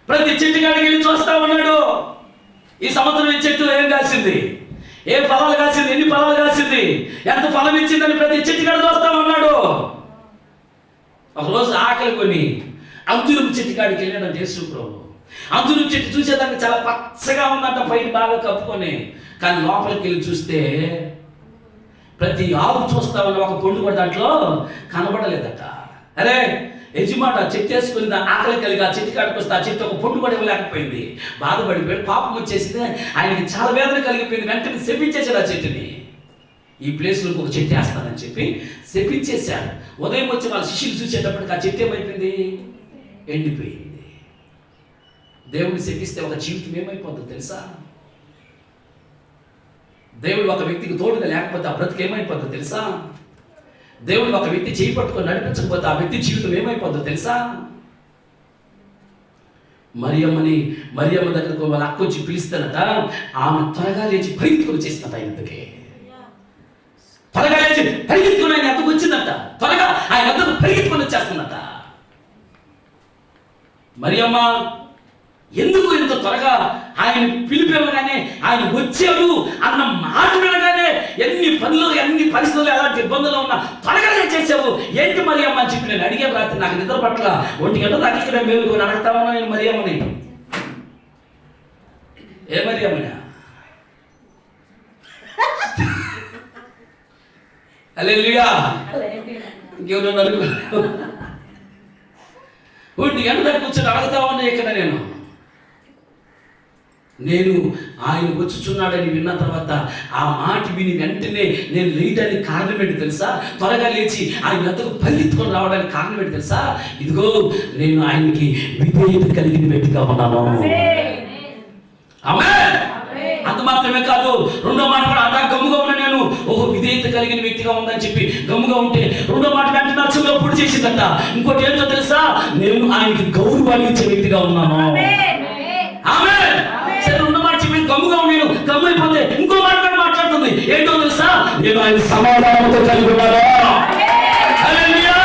ప్రతి చెట్టు కాడికి వెళ్ళి చూస్తా ఉన్నాడు. ఈ సంవత్సరం ఈ చెట్టు ఏం కాసింది, ఏ ఫలాలు కాసింది, ఎన్ని ఫలాలు కాసింది, ఎంత ఫలం ఇచ్చిందని ప్రతి చెట్టు కాడ చూస్తా ఉన్నాడు. ఒకరోజు ఆకలి కొని అంజూరపు చెట్టు కాడికి వెళ్ళాడు యేసు ప్రభు. అంజూరపు చెట్టు చూసేదానికి చాలా పచ్చగా ఉందంట, పైన బాగా కప్పుకొని. కానీ లోపలికి వెళ్ళి చూస్తే ప్రతి ఆకు చూస్తా ఉన్న ఒక పండు కూడా దాంట్లో కనబడలేదట. అరే యజమాట చెట్టు వేసుకుని ఆకలి కలిగి ఆ చెట్టు కాడికి వస్తే ఆ చెట్టు ఒక పండు కూడా ఇవ్వలేకపోయింది. బాధపడిపోయాడు, పాపం వచ్చేసింది, ఆయనకి చాలా వేదన కలిగిపోయింది. వెంటనే శపించేశాడు ఆ చెట్టుని. ఈ ప్లేస్లో ఒక చెట్టు వేస్తానని చెప్పి శపించేశాడు. ఉదయం వచ్చి వాళ్ళ శిష్యులు చూసేటప్పటికి ఆ చెట్టు ఏమైపోయింది? ఎండిపోయింది. దేవుడిని శపిస్తే ఒక జీవితం ఏమైపోతుందో తెలుసా? దేవుడు ఒక వ్యక్తికి తోడుగా లేకపోతే ఆ బ్రతుకు ఏమైపోతుందో తెలుసా? దేవుడు ఒక వ్యక్తి చేయి పట్టుకొని నడిపించకపోతే ఆ వ్యక్తి జీవితం ఏమైపోతుందో తెలుసా? మరియమ్మ దగ్గరకు వాళ్ళ అక్క వచ్చి పిలుస్తానట. ఆమె త్వరగా లేచి పరిగెత్తుకొని చేసినట్ట. ఇంతకే త్వరగా లేచి పరిగెత్తుకుని ఆయన అద్దకు వచ్చిందట. త్వరగా ఆయన అద్దకు పరిగెత్తుకొని వచ్చేస్తుందట. మరియమ్మ ఎందుకు ఇంత త్వరగా ఆయన పిలిపినగానే ఆయన వచ్చాడు అన్న మాట వినగానే ఎన్ని పనులు, ఎన్ని పరిస్థితులు, ఎలాంటి ఇబ్బందులు ఉన్నా త్వరగా చేసావు ఏంటి మరియమ్మ అని చెప్పి నేను అడిగాను. రాత్రి నాకు నిద్ర పట్ల 1 గంట దాకా ఇక్కడ మేలుకొని అడుగుతామన్నా నేను మరియమ్మని. ఏ మరియమ్మని? హల్లెలూయా. ఇంకెవరు 1 గంట దాకా కూర్చొని అడుగుతామన్నా ఇక్కడ నేను ఆయన వచ్చుచున్నాడని విన్న తర్వాత ఆ మాట విని వెంటనే నేను లేయడానికి కారణం ఏంటి తెలుసా? త్వరగా లేచి ఆయన వద్దకు పరిగెత్తుకొని రావడానికి కారణం ఏంటి తెలుసా? ఇదిగో నేను ఆయనకి విధేయత కలిగిన వ్యక్తిగా ఉన్నాను. ఆమేన్. అంత మాత్రమే కాదు, రెండో మాట కూడా అలా గమ్ముగా ఉన్నా నేను విధేయత కలిగిన వ్యక్తిగా ఉందని చెప్పి గమ్ముగా ఉంటే రెండో మాట వెంటనే నా చెవిలో పొడి చేసిందట. ఇంకోటి ఏంటో తెలుసా? నేను ఆయనకి గౌరవాన్ని ఇచ్చే వ్యక్తిగా ఉన్నాను. ఆమేన్. సరే, రెండో మాట చెప్పి గమ్ముగా నేను గమ్ము అయిపోతే ఇంకో మాట కూడా మాట్లాడుతుంది. ఏంటో తెలుసా? నేను ఆయన సమాధానంతో కలిగి ఉన్నాను. హల్లెలూయా.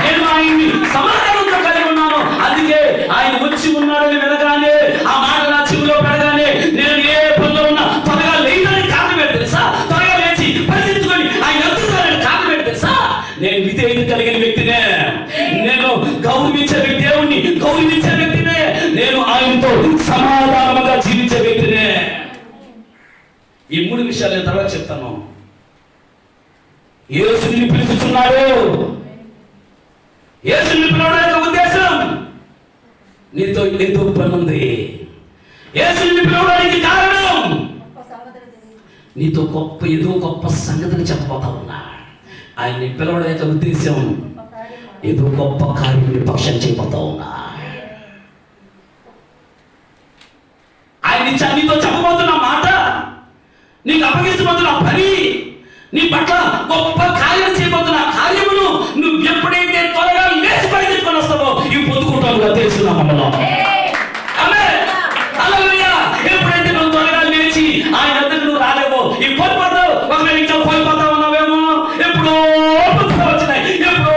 నేను ఆయన్ని సమాధానంతో కలిగి ఉన్నాను. అందుకే ఆయన వచ్చి ఉన్నాడని వినగానే ఆ మాట నా చెవిలో పెడగానే నేను ఏ పనిలో ఉన్నా త్వరగా లేదని కారణం ఏంటి తెలుసా? త్వరగా లేచి పరిగెత్తుకొని ఆయన అందుకోవాలని కారణం ఏంటి తెలుసా? నేను విధేయత కలిగిన వ్యక్తినే, నేను గౌరవించే వ్యక్తి, దేవుణ్ణి గౌరవించే వ్యక్తినే, నేను ఆయనతో సమాధానంగా జీవించే వ్యక్తినే. ఈ 3 విషయాలు నేను తర్వాత చెప్తాను. యేసుని పిలుచుచున్నాడు. యేసుని పిలవడం యొక్క ఉద్దేశం నీతో ఏదో పని ఉంది. యేసుని పిలవడానికి కారణం నీతో ఏదో గొప్ప సంగతిని చెప్పబోతా ఉన్నా. ఆయన్ని పిలవడం యొక్క ఉద్దేశం ఏదో గొప్ప కార్యం పక్షం చేయబోతా ఉన్నా. ఆయన నీతో చెప్పబోతున్న మాట, నీకు అప్పగిస్తున్న పని, నీ పట్ల గొప్ప కార్యం చేయబోతున్న కార్యమును నువ్వు ఎప్పుడైతే త్వరగా లేచి పరిగెత్తుకొని వస్తావో ఇవి పొందుకుంటావుగా తెలుసున్నా మనలో. ఎప్పుడైతే నువ్వు త్వరగా లేచి ఆయన వద్దకు నువ్వు రాలేవో ఇవి కోల్పోతావు. ఒకవేళ ఇంకా కోల్పోతా ఉన్నావేమో, ఎప్పుడో పొందుకోవచ్చినాయి, ఎప్పుడో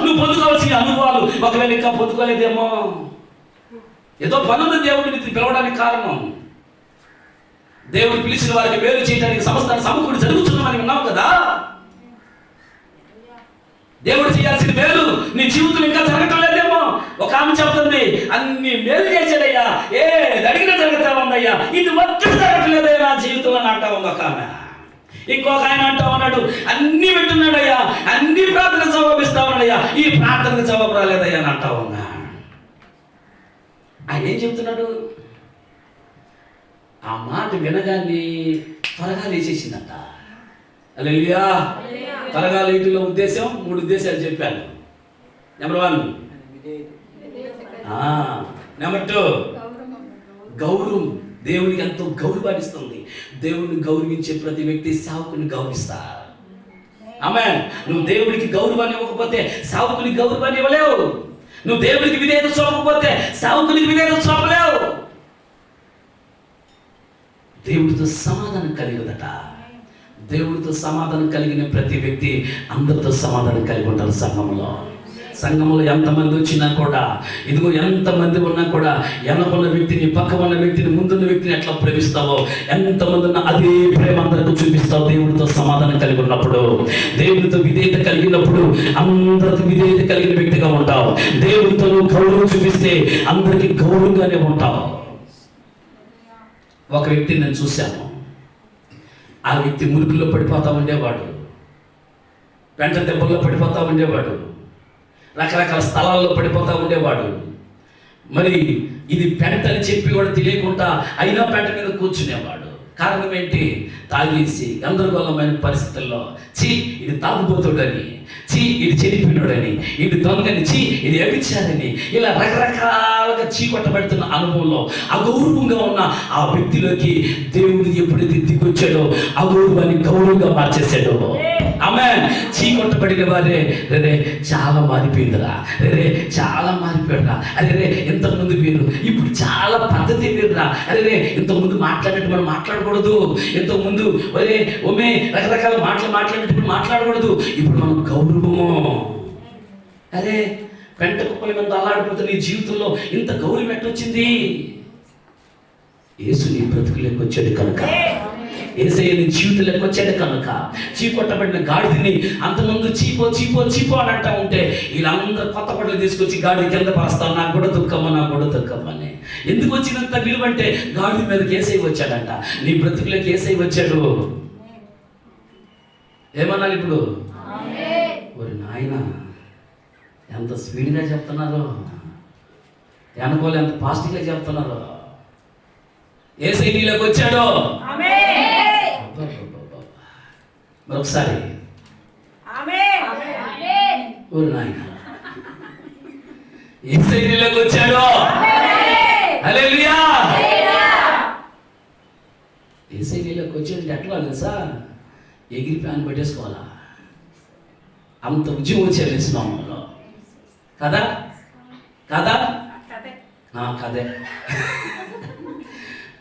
నువ్వు పొందుకోవాల్సిన అనుభవాలు ఒకవేళ ఇంకా పొందుకోలేదేమో. ఏదో పనుంది దేవుడిని పిలవడానికి కారణం. దేవుడు పిలిచిన వారికి మేలు చేయడానికి సమస్తాన్ని సమకూడి జరుగుతుందని విన్నావు కదా. దేవుడు చేయాల్సిన మేలు నీ జీవితం ఇంకా జరగటం లేదేమో. ఒక ఆమె చెప్తుంది, అన్ని మేలు చేశాడయ్యా, అడిగినా జరుగుతా ఉందయ్యా, ఇది ఒక్కటి జరగట్లేదయ్యా నా జీవితంలో అంటా ఉంది ఒక ఆమె. ఇంకొక ఆయన అంటా ఉన్నాడు, అన్ని వింటున్నాడయ్యా, అన్ని ప్రార్థన జవాబిస్తా ఉన్నాడయ్యా, ఈ ప్రార్థనకు జవాబు రాలేదయ్యా అని అంటా ఉన్నా. ఆయన ఏం చెప్తున్నాడు? ఆ మాట వినగానే త్వరగా లేచేసిందట. హల్లెలూయా. త్వరగా లేటులో ఉద్దేశం 3 ఉద్దేశాలు చెప్పాను. నెంబర్ 1 నెంబర్ 2 గౌరవం. దేవునికి ఎంతో గౌరవాన్ని ఇస్తుంది. దేవుడిని గౌరవించే ప్రతి వ్యక్తి సేవకుని గౌరవిస్తారు. ఆమేన్. నువ్వు దేవుడికి గౌరవాన్ని ఇవ్వకపోతే సేవకునికి గౌరవాన్ని ఇవ్వలేవు. నువ్వు దేవుడికి విధేయత చూపకపోతే సేవకునికి విధేయత చూపలేవు. దేవుడితో సమాధానం కలిగదట. దేవుడితో సమాధానం కలిగిన ప్రతి వ్యక్తి అందరితో సమాధానం కలిగి ఉంటారు. సంఘంలో ఎంతమంది వచ్చినా కూడా, ఇదిగో ఎంతమంది ఉన్నా కూడా, వెనకున్న వ్యక్తిని, పక్క ఉన్న వ్యక్తిని, ముందున్న వ్యక్తిని ఎట్లా ప్రేమిస్తావో, ఎంతమంది ఉన్నా అదే ప్రేమ అందరితో చూపిస్తావు. దేవుడితో సమాధానం కలిగి ఉన్నప్పుడు, దేవుడితో విధేయత కలిగినప్పుడు అందరితో విధేయత కలిగిన వ్యక్తిగా ఉంటావు. దేవుడితో నువ్వు గౌరవం చూపిస్తే అందరికీ గౌరవంగానే ఉంటావు. ఒక వ్యక్తిని నేను చూశాను. ఆ వ్యక్తి మురికిలో పడిపోతా ఉండేవాడు, పెంట దెబ్బల్లో పడిపోతా ఉండేవాడు, రకరకాల స్థలాల్లో పడిపోతా ఉండేవాడు. మరి ఇది పెంట అని చెప్పి కూడా తెలియకుండా అయినా పెంట మీద కూర్చునేవాడు. కారణం ఏంటి? తాగేసి గందరగోళమైన పరిస్థితుల్లో ఇది తాగుబోతుడని, ఇది చెడిపినోడని, ఇది దొంగని, ఇది వ్యభిచారని, ఇలా రకరకాలుగా కొట్టబడుతున్న అనుభవంలో అగౌరవంగా ఉన్న ఆ వ్యక్తిలోకి దేవుడు ఎప్పుడైతే దిగొచ్చాడో అగౌరవాన్ని గౌరవంగా మార్చేశాడు. ఆమేన్. కొట్టబడిన వారే రే చాలా మారిపోయిందిరా, రే చాలా మారిపోయాడురా, అరే ఇంతకుముందు వీరు ఇప్పుడు చాలా పద్ధతి వీరురా, అరే ఇంతకుముందు మాట్లాడినట్టు మనం మాట్లాడకూడదు, ఇంతకుముందు రకరకాల మాట్లాడినట్టు మాట్లాడకూడదు, ఇప్పుడు మనం గౌరవము. అరే పెంట కుప్పల మీద అల్లాడిపోతున్న నీ జీవితంలో ఇంత గౌరవం ఎట్టొచ్చింది? యేసు నీ బ్రతుకులోకి వచ్చాడు కనుక, యేసయ్య నీ జీవితంలోకి వచ్చాడు కనుక. కొట్టబడిన గాడిదని అంతమంది చీపో అని అంటా ఉంటే వీళ్ళందరూ కొత్త పడలు తీసుకొచ్చి గాడి కింద పరుస్తాను, నాకు కూడా దుఃఖమ్మని. ఎందుకు వచ్చినంత విలువ అంటే గాడి మీదకి యేసయ్య వచ్చాడంట. నీ బ్రతుకులోకి యేసయ్య వచ్చాడు. ఏమన్నాను ఇప్పుడు? ఓరి నాయన, ఎంత స్పీడ్గా చెప్తున్నారో, వెనకోలు ఎంత ఫాస్ట్గా చెప్తున్నారో. యేసయ్య నీలోకి వచ్చాడు. మరొకసారి ఓరి నాయన, యేసయ్య నీలోకి వచ్చాడు. హల్లెలూయా. యేసయ్య నీలోకి వచ్చాడంటే ఎట్లా తెలుసా? ఎగిరి ప్యాన్ పెట్టేసుకోవాలా, అంత ఉద్యమం వచ్చారు ఇస్లాంలో. కదా కదే.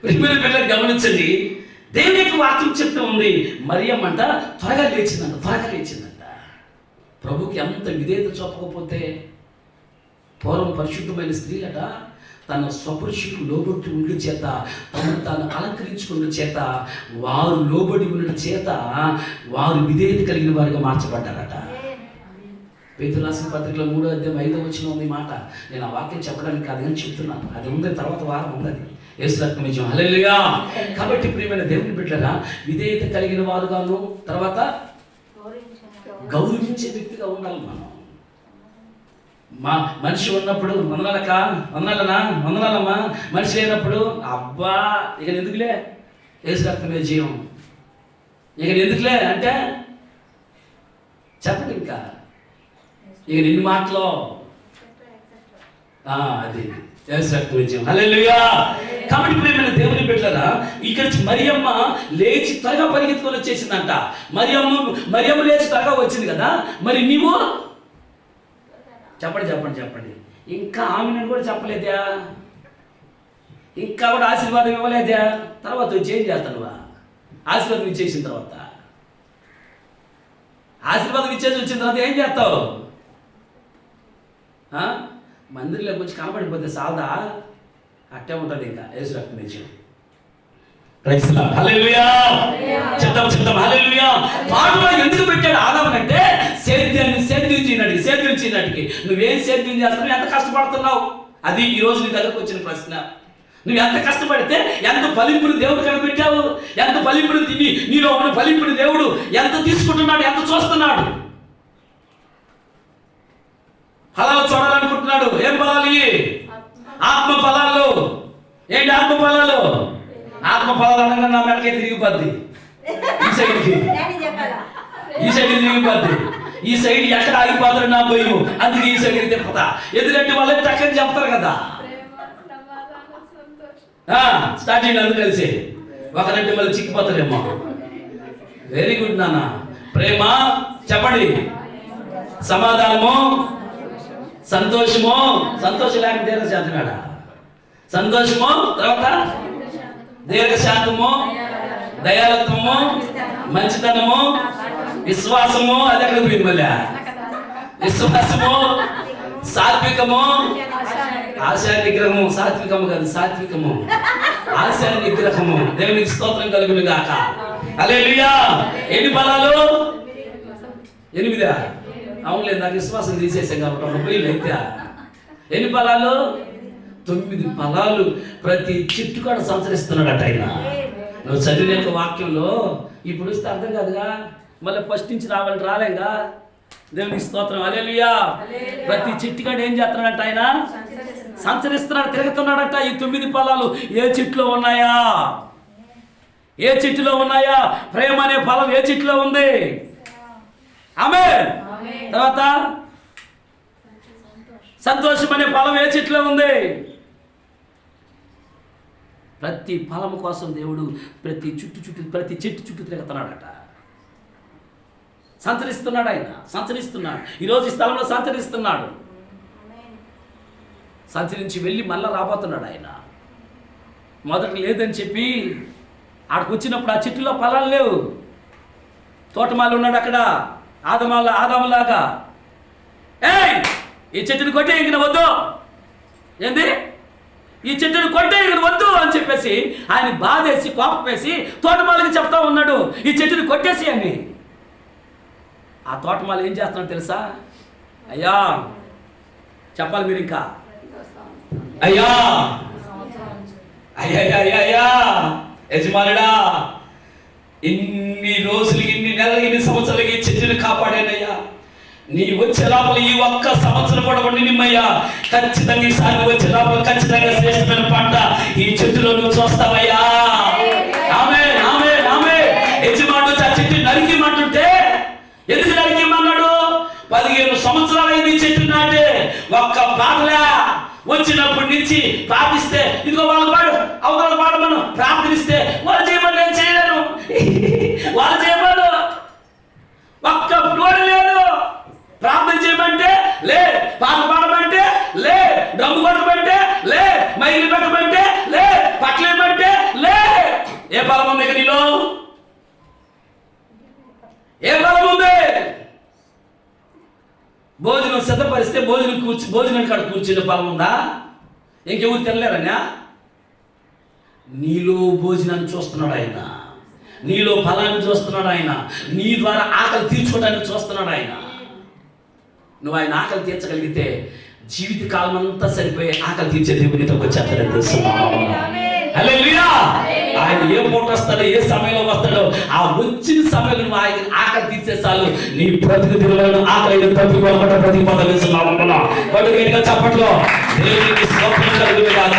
పిల్లలు గమనించండి, దేవుని యొక్క వాక్యం చెప్తూ ఉంది. మరియమ్మ అంట త్వరగా లేచిందంట. ప్రభుకి అంత విధేయత చూపకపోతే, పూర్వం పరిశుద్ధమైన స్త్రీలట తన స్వపురుషుడు లోబడి ఉండి చేత, తనను తాను అలంకరించుకున్న చేత, వారు లోబడి ఉన్న చేత వారు విధేయత కలిగిన వారిగా మార్చబడ్డారట. పేతురు రాసిన పత్రికలో 3వ అధ్యాయం 5వ వచనం ఉంది మాట. నేను ఆ వాక్యం చెప్పడానికి కాదు కానీ చెప్తున్నాను. అది ఉంది, తర్వాత వారం ఉన్నది. యేసు రక్తం ఇచ్చాం. హల్లెలూయా. కాబట్టి ప్రియమైన దేవుని బిడ్డలారా, విధేయత కలిగిన వారుగాను, తర్వాత గౌరవించే వ్యక్తిగా ఉండాలి మనం. మనిషి ఉన్నప్పుడు వందనాలమ్మా, మనిషి లేనప్పుడు అబ్బా ఇక ఎందుకులే, యేసు రక్తమే జీవం, ఇక ఎందుకులే అంటే చెప్పండి, ఇంకా ఇక నిన్ను మాటలో అది యేసు రక్తమే జీవం. హల్లెలూయా. కాబట్టి ప్రియమైన దేవుని బిడ్డలారా, ఇక్కడ మరియమ్మ లేచి త్వరగా పరిగెత్తుకొని వచ్చేసిందంట. మరియమ్మ లేచి త్వరగా వచ్చింది కదా, మరి నీవు చెప్పండి. ఇంకా ఆమెను కూడా చెప్పలేదా? ఇంకా కూడా ఆశీర్వాదం ఇవ్వలేదా? తర్వాత వచ్చి ఏం చేస్తానువా? ఆశీర్వాదం ఇచ్చేసిన తర్వాత, ఆశీర్వాదం ఇచ్చేసి వచ్చిన తర్వాత ఏం చేస్తావు? మందిరంలోకి వచ్చి కనబడిపోతే సాదా, అట్టే ఉంటుంది. ఇంకా యేసు రక్తం ఇచ్చి చెప్తాం. హల్లెలూయా. పాటలో ఎందుకు పెట్టాడు ఆదాము అంటే సేద్యం చేయడానికి. నువ్వేం సేద్యం చేస్తున్నావు? ఎంత కష్టపడుతున్నావు? అది ఈ రోజు నీ దగ్గరకు వచ్చిన ప్రశ్న. నువ్వు ఎంత కష్టపడితే ఎంత ఫలింపుని దేవుడు కనిపెట్టావు? ఎంత ఫలింపుని తిని నీలో ఉన్న ఫలింపుని దేవుడు ఎంత తీసుకుంటున్నాడు, ఎంత చూస్తున్నాడు? ఫలాలు చూడాలనుకుంటున్నాడు. ఏం ఫలాలు? ఆత్మ ఫలాలు. ఏంటి ఆత్మ ఫలాలు? ఆత్మ ఫలాలు అనగా నా మెడకే తిరిగిపోద్ది ఈ సైడ్కి. ఈ సైడ్ తిరిగిపోద్ది. ఈ సైడ్ ఎక్కడ ఆగిపోతాడు నా భయం, అందుకే ఈ సైడ్ తిప్పతా. ఎందుకంటే వాళ్ళకి టక్కని చెప్తారు కదా. స్టార్టింగ్ అందరూ కలిసి ఒకరంటే మళ్ళీ చిక్కిపోతారేమో. వెరీ గుడ్ నాన్న. ప్రేమ చెప్పండి, సమాధానము, సంతోషము. సంతోషం లేక దీర్ఘశాంతనాడా? సంతోషము, తర్వాత దీర్ఘశాంతము, దయాలత్వము, మంచితనము, విశ్వాసము. అది ఎక్కడ పోయింది మళ్ళీ? విశ్వాసము, సాత్వికము, ఆశా నిగ్రహము. సాత్వికము కాదు, సాత్వికము, ఆశా నిగ్రహము. దేవునికి స్తోత్రం కలుగును గాక. హల్లెలూయా. ఎన్ని ఫలాలు? 8. అవునులేదు, నాకు విశ్వాసం తీసేసాం కాబట్టి ఒక పోయి అయితే. ఎన్ని ఫలాలు? 9 ఫలాలు ప్రతి చెట్టు కూడా సంచరిస్తున్నాడట ఆయన. నువ్వు చదివిన వాక్యంలో ఇప్పుడు వస్తే అర్థం కాదుగా, మళ్ళీ ఫస్ట్ నుంచి రాలేగా. దేవునికి స్తోత్రం. హల్లెలూయా. ప్రతి చెట్టు కాడ ఏం చేస్తున్నాడట ఆయన? సంచరిస్తున్నాడు, తిరుగుతున్నాడట. ఈ 9 ఫలాలు ఏ చెట్టులో ఉన్నాయా? ఏ చెట్టులో ఉన్నాయా? ప్రేమ అనే ఫలం ఏ చెట్టులో ఉంది? ఆమేన్. తర్వాత సంతోషం అనే ఫలం ఏ చెట్టులో ఉంది? ప్రతి ఫలం కోసం దేవుడు ప్రతి చెట్టు చుట్టూ తిరుగుతున్నాడట. సంచరిస్తున్నాడు ఆయన, సంచరిస్తున్నాడు. ఈరోజు ఈ స్థలంలో సంచరిస్తున్నాడు. సంచరించి వెళ్ళి మళ్ళా రాబోతున్నాడు ఆయన. మొదట లేదని చెప్పి ఆడికి వచ్చినప్పుడు ఆ చెట్టులో ఫలాలు లేవు. తోటమాలు ఉన్నాడు అక్కడ, ఆదాములాగా. ఈ చెట్టుని కొట్టే ఇంక వద్దు, ఏంది ఈ చెట్టుని కొట్టే ఇంక వద్దు అని చెప్పేసి ఆయన బాధేసి కోపేసి తోటమాలకి చెప్తా ఉన్నాడు, ఈ చెట్టుని కొట్టేసి అని. ఆ తోటమాల ఏం చేస్తున్నాడు తెలుసా? అయ్యా చెప్పాలి మీరు ఇంకా. అయ్యా అయ్యా అయ్యా యజమానుడా, ఇన్ని రోజులు, ఇన్ని నెలలు, ఇన్ని సంవత్సరాలకి ఈ చెట్టుని కాపాడానయ్యా. నీ వచ్చే లోపల ఈ ఒక్క సంవత్సరం కూడా ఉండి నిమ్మయ్యా, ఖచ్చితంగా ఈసారి వచ్చే లోపల ఖచ్చితంగా శ్రేష్టమైన పంట ఈ చెట్టులో నువ్వు చూస్తావయ్యా. ఆమేన్, ఆమేన్, ఆమేన్. యజమానుడు ఆ చెట్టు నరికిమంటుంటే ఎందుకు నరికిమన్నాడు? 15 సంవత్సరాలైంది ఈ చెట్టు నాటే, ఒక్క పాటలే. వచ్చినప్పటి నుంచి ప్రార్థిస్తే ఇదిగో వాళ్ళు పాడు, అవతల పాడమను, ప్రార్థనిస్తే వాళ్ళు చేయమని నేను చేయలేను, వాళ్ళు చేయమను, ఒక్క తోడు లేదు. ప్రార్థన చేయమంటే లే, పాట పాడమంటే లే, డ్రమ్ము కొట్టమంటే లే, మైలు పెట్టమంటే లే, పట్లేమంటే లే. ఏ ఫలం ఉంది నీలో? ఏ ఫలం ఉంది? భోజనం సిద్ధపరిస్తే భోజనం కాడ కూర్చునే ఫలం ఉందా? ఇంకెవరు తినలేరనా? నీలో భోజనాన్ని చూస్తున్నాడు ఆయన, నీలో ఫలాన్ని చూస్తున్నాడు ఆయన, నీ ద్వారా ఆకలి తీర్చుకోవడానికి చూస్తున్నాడు ఆయన. నువ్వు ఆయన ఆకలి తీర్చగలిగితే జీవిత కాలం అంతా సరిపోయి ఆకలి తీర్చే దేవునితో వచ్చేస్తాడని తెలుస్తున్నావు. హల్లెలూయా. ఆయన ఏ పూట వస్తాడో, ఏ సమయంలో వస్తాడో, ఆ వచ్చిన సమయంలో నువ్వు ఆయన ఆకలి తీర్చే చాలు, నీ బ్రతుకు తిరగలను ఆకలి తప్పిపోవడం ప్రతిపాదన వేస్తున్నావు. గట్టిగా చప్పట్లో దేవునికి స్తోత్రం కలుగును గాక.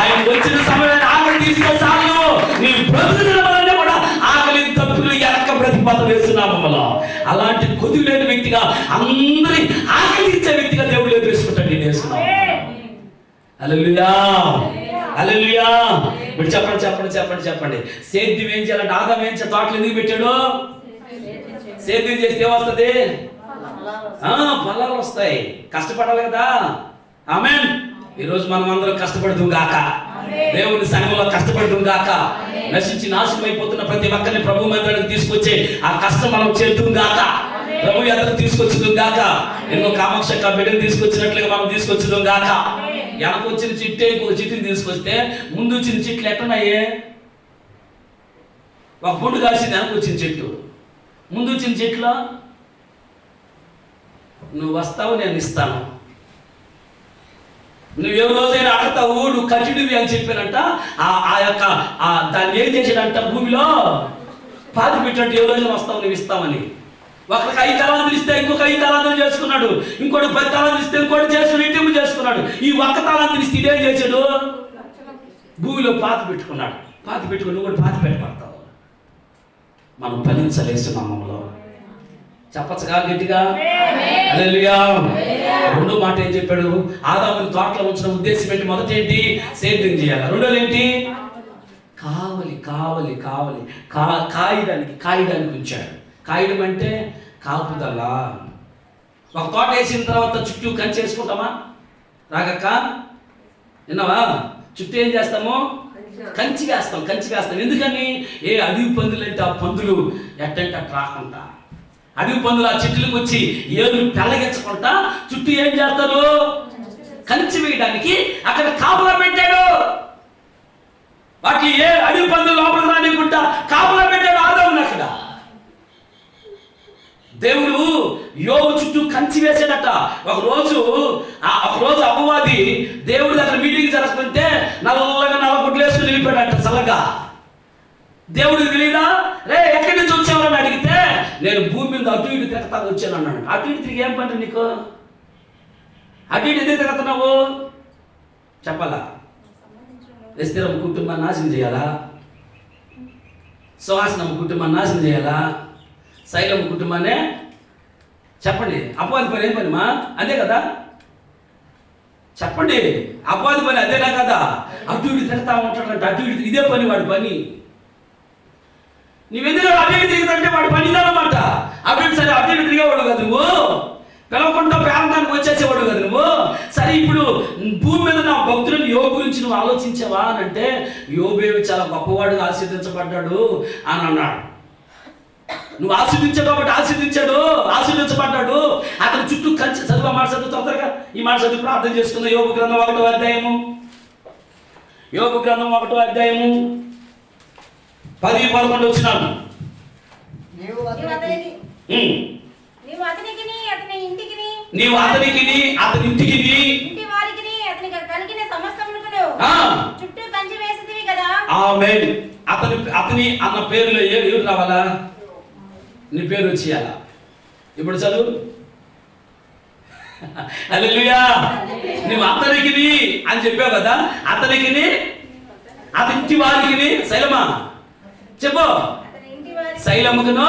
ఆయన వచ్చిన సమయంలో ఆకలి తీర్చే చాలు, నీ బ్రతుకు తిరగలనే కూడా ఆకలి తప్పులు ఎక్క ప్రతిపాదన వేస్తున్నాము. అలాంటి కొద్ది లేని వ్యక్తిగా, అందరి ఆకలి ఇచ్చే వ్యక్తిగా దేవుడు వేసుకుంటాడు. నేను వేస్తున్నావు. హల్లెలూయా, హల్లెలూయా. ఇప్పుడు చెప్పండి చెప్పండి చెప్పండి చెప్పండి. సేద్యం ఏం చేయాలంటే, ఆదాము ఏం చేయాలి? తోటలు ఎందుకు పెట్టాడు? సేద్యం చేస్తే ఏమొస్తుంది? ఫలాలు వస్తాయి. కష్టపడాలి కదా. ఆమేన్. ఈరోజు మనం అందరం కష్టపడుతూ గాక, దేవుని సంఘంలో కష్టపడుతూ గాక, నశించి నాశనం అయిపోతున్న ప్రతి ఒక్కరిని ప్రభు మందిరానికి తీసుకొచ్చి ఆ కష్టం మనం చేద్దాం గాక, ప్రభు ఎదురు తీసుకొచ్చుదాం గాక. ఇంకో కామాక్ష బిడ్డను తీసుకొచ్చినట్లుగా మనం తీసుకొచ్చుదాం గాక. వెనక వచ్చిన చిట్టే ఇంకొక చిట్టుని తీసుకొస్తే ముందు వచ్చిన చెట్లు ఎట్టున్నాయే? ఒక పండు కాసింది వెనక వచ్చిన చెట్టు. ముందు వచ్చిన చెట్లు నువ్వు వస్తావు, నేను ఇస్తాను. నువ్వు ఏ రోజైనా ఆడతావు, నువ్వు కఠినవి అని చెప్పానంట. ఆ యొక్క దాన్ని ఏం చేసాడంట? భూమిలో పాతి పెట్టినట్టు ఏ రోజైనా వస్తావు, నువ్వు ఇస్తామని. ఒకరికి 5 తలాంతులు ఇస్తే ఇంకొక 5 తలాంతులు చేసుకున్నాడు, ఇంకోటి 10 తలాంతులు ఇస్తే ఇంకోటి చేసుకుని ఇంటికి చేసుకున్నాడు. ఈ ఒక్క తలాంతులు ఇస్తే ఇదేం చేశాడు? భూమిలో పాతి పెట్టుకున్నాడు. పాతి పెట్టుకుని నువ్వు కూడా పాతి పెట్టబడతావు. మనం ఫలించలేస్తున్నాము. చెప్పచ్చుగా గట్టిగా? హల్లెలూయా. రెండో మాట ఏం చెప్పాడు? ఆదాముని తోటలో ఉంచిన ఉద్దేశం ఏంటి? మొదటి ఏంటి? సేద్యం చేయాలి. రెండోది ఏంటి? కావలి కావలి కావలి కాయడానికి ఉంచాడు. కాయడం అంటే కాపుదల. ఒక తోట వేసిన తర్వాత చుట్టూ కంచి వేసుకుంటామా? రాగక్క విన్నావా? చుట్టూ ఏం చేస్తాము? కంచి వేస్తాం. ఎందుకని? ఏ అడవి పందులు అంటే ఆ పందులు ఎట్టంటే అట్లా రాకుండా, అడవి పందులు ఆ చెట్లకు వచ్చి ఏళ్ళు పెళ్ళగించకుండా చుట్టూ ఏం చేస్తారు? కంచి వేయడానికి అక్కడ కాపులా పెట్టాడు. వాటి ఏ అడవి పందులు లోపల రానికుండా కాపులా పెట్టాడు ఆదాముని అక్కడ. దేవుడు యోబు చుట్టూ కంచి వేసాడట. ఒకరోజు అపవాది దేవుడి దగ్గర మీటింగ్ జరుగుతుంటే నల్లగా నల్లగుడ్లు వేసుకుని వెళ్ళిపోయాడట చల్లగా. దేవుడికి తెలియదా? రే ఎక్కడి నుంచి వచ్చావని అడిగితే నేను భూమి మీద అటు ఇటు తిరగతాను వచ్చాను అన్నాడు. అటు ఇటు తిరిగి ఏం పంట నీకు? అటు ఇటు ఎందుకు తిరుగుతున్నావు? చెప్పాలా? ఎస్తేరమ్మ కుటుంబాన్ని నాశనం చేయాలా? సుహాసనమ్మ కుటుంబాన్ని నాశనం చేయాలా? శైలమ్మ కుటుంబాన్ని చెప్పండి. అపవాది పని ఏం పనిమా? అదే కదా చెప్పండి. అపవాది పని అదేనా కదా? అటు ఇటు తిరుగుతా ఉంటాడంట. అటు ఇటు ఇదే పని వాడి పని. నువ్వెందుకు అటు ఇటు తిరుగుతుంటే వాడి పని ఇదన్నమాట. అటు ఇటు సరే అటు ఇటు తిరిగేవాడు కదా నువ్వు. పిలవకుండా పేరంటానికి వచ్చేసేవాడు కదా నువ్వు. సరే ఇప్పుడు భూమి మీద నా భక్తులను యోబు గురించి నువ్వు ఆలోచించావా అని అంటే యోబేవి చాలా గొప్పవాడుగా ఆశీర్వదించబడ్డాడు అని అన్నాడు. నువ్వు ఆశీర్వించావు కాబట్టి ఆశీర్వించబడ్డాడు. అతని చుట్టూ కంచి చదువు. మాట చదువు తొందరగా. ఈ మాట చదువు ప్రార్థన చేసుకున్న యోబు గ్రంథం 1వ అధ్యాయము. యోబు గ్రంథం 1వ అధ్యాయము 10-11 వచ్చినాను. నీవు అతనికి అతని ఇంటికి కలిగిన సమస్తమును చుట్టూ కంచి వేసితివి కదా. ఆమేన్. అతని అన్న పేరులో ఎవరు రావాలా? నీ పేరు వచ్చేయాలా? ఇప్పుడు చదువు. హల్లెలూయా. నువ్వు అతనికి అని చెప్పావు కదా. అతనికి అతని ఇంటి వారికి శైలమా చెప్పు. శైలమ్మకును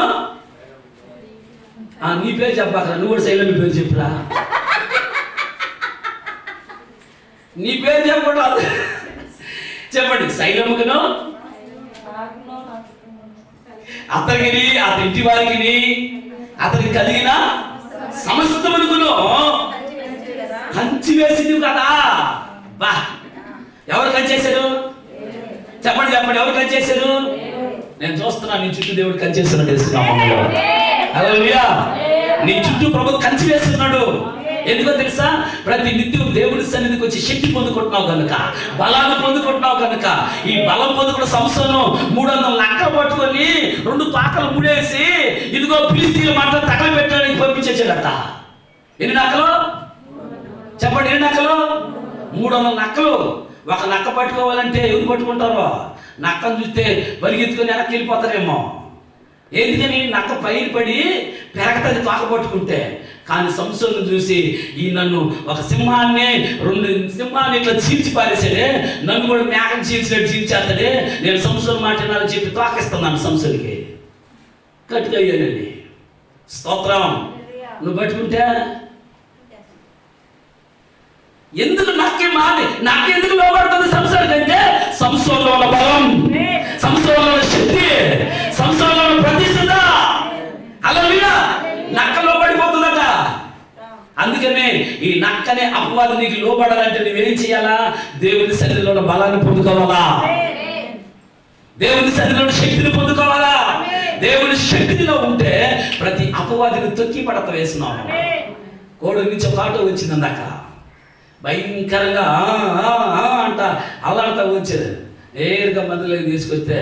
నీ పేరు చెప్పాకరా. నువ్వు కూడా శైలమ్మ పేరు చెప్పురా. నీ పేరు చెప్పండి. చెప్పండి. శైలమ్మకును అతనికి అతని ఇంటి వారికి అతనికి కలిగిన సమస్తమును కంచి వేసింది కదా. బా, ఎవరు కంచేశారు? చెప్పండి ఎవరు కంచేశారు? నేను చూస్తున్నాను నీ చుట్టూ దేవుడు కంచేస్తున్నాడు. తెలుస్తున్నాము. హల్లెలూయా. నీ చుట్టూ ప్రభు కంచి వేస్తున్నాడు. ఎందుకో తెలుసా? ప్రతి నిత్యం దేవుడి సన్నిధికి వచ్చి శక్తి పొందుకుంటున్నావు కనుక, బలాన్ని పొందుకుంటున్నావు కనుక. ఈ బలం పొందుకున్న సంవత్సరం 300 నక్కలు పట్టుకొని 2 పాకలు ముడేసి ఇదిగో ఫిలిస్తీన్ల మాట తగలబెట్టడానికి పంపించేసాడట. ఎన్ని నక్కలు? చెప్పండి. ఎన్ని నక్కలు? 300 నక్కలు. ఒక నక్క పట్టుకోవాలంటే ఎవరు పట్టుకుంటారో? నక్కను చూస్తే పరిగెత్తుకొని వెనక్కి వెళ్ళిపోతారేమో. ఎందుకని? నక్క పైన పడి పెరగతది తోక పట్టుకుంటే. కానీ సంసోను చూసి ఈ నన్ను ఒక సింహాన్ని 2 సింహాన్ని ఇట్లా చీల్చి పారేసాడే, నన్ను కూడా మేకను చీల్చినట్టు చీల్చేస్తాడే, నేను సంసోను మాట వినాలని చెప్పి తోకిస్తున్నాను సంసోనికి. గట్టిగా అయ్యానండి. స్తోత్రం. నువ్వు పట్టుకుంటే ఎందుకు నాకెందుకు లోపడుతుంది సంసారం అంటే సంసోన్లో ఉన్న బలం, సంసోన్లో ఉన్న శక్తి, సంసోన్లో ఉన్న ప్రతిష్ఠత. హల్లెలూయా. నక్క లోబడిపోతుందట. అందుకనే ఈ నక్కనే అపవాది నీకు లోబడాలంటే నువ్వేం చేయాలా? దేవుని సన్నిధిలో ఉన్న బలాన్ని పొందుకోవాలా? దేవుని సన్నిధిలో ఉన్న శక్తిని పొందుకోవాలా? దేవుని శక్తిలో ఉంటే ప్రతి అపవాదిని తొక్కి పడత వేస్తున్నాము. కోడి నుంచి ఒక ఆటో వచ్చింది అందాక భయంకరంగా అంట అలాంటి వచ్చేది. నేరుగా మందులోకి తీసుకొస్తే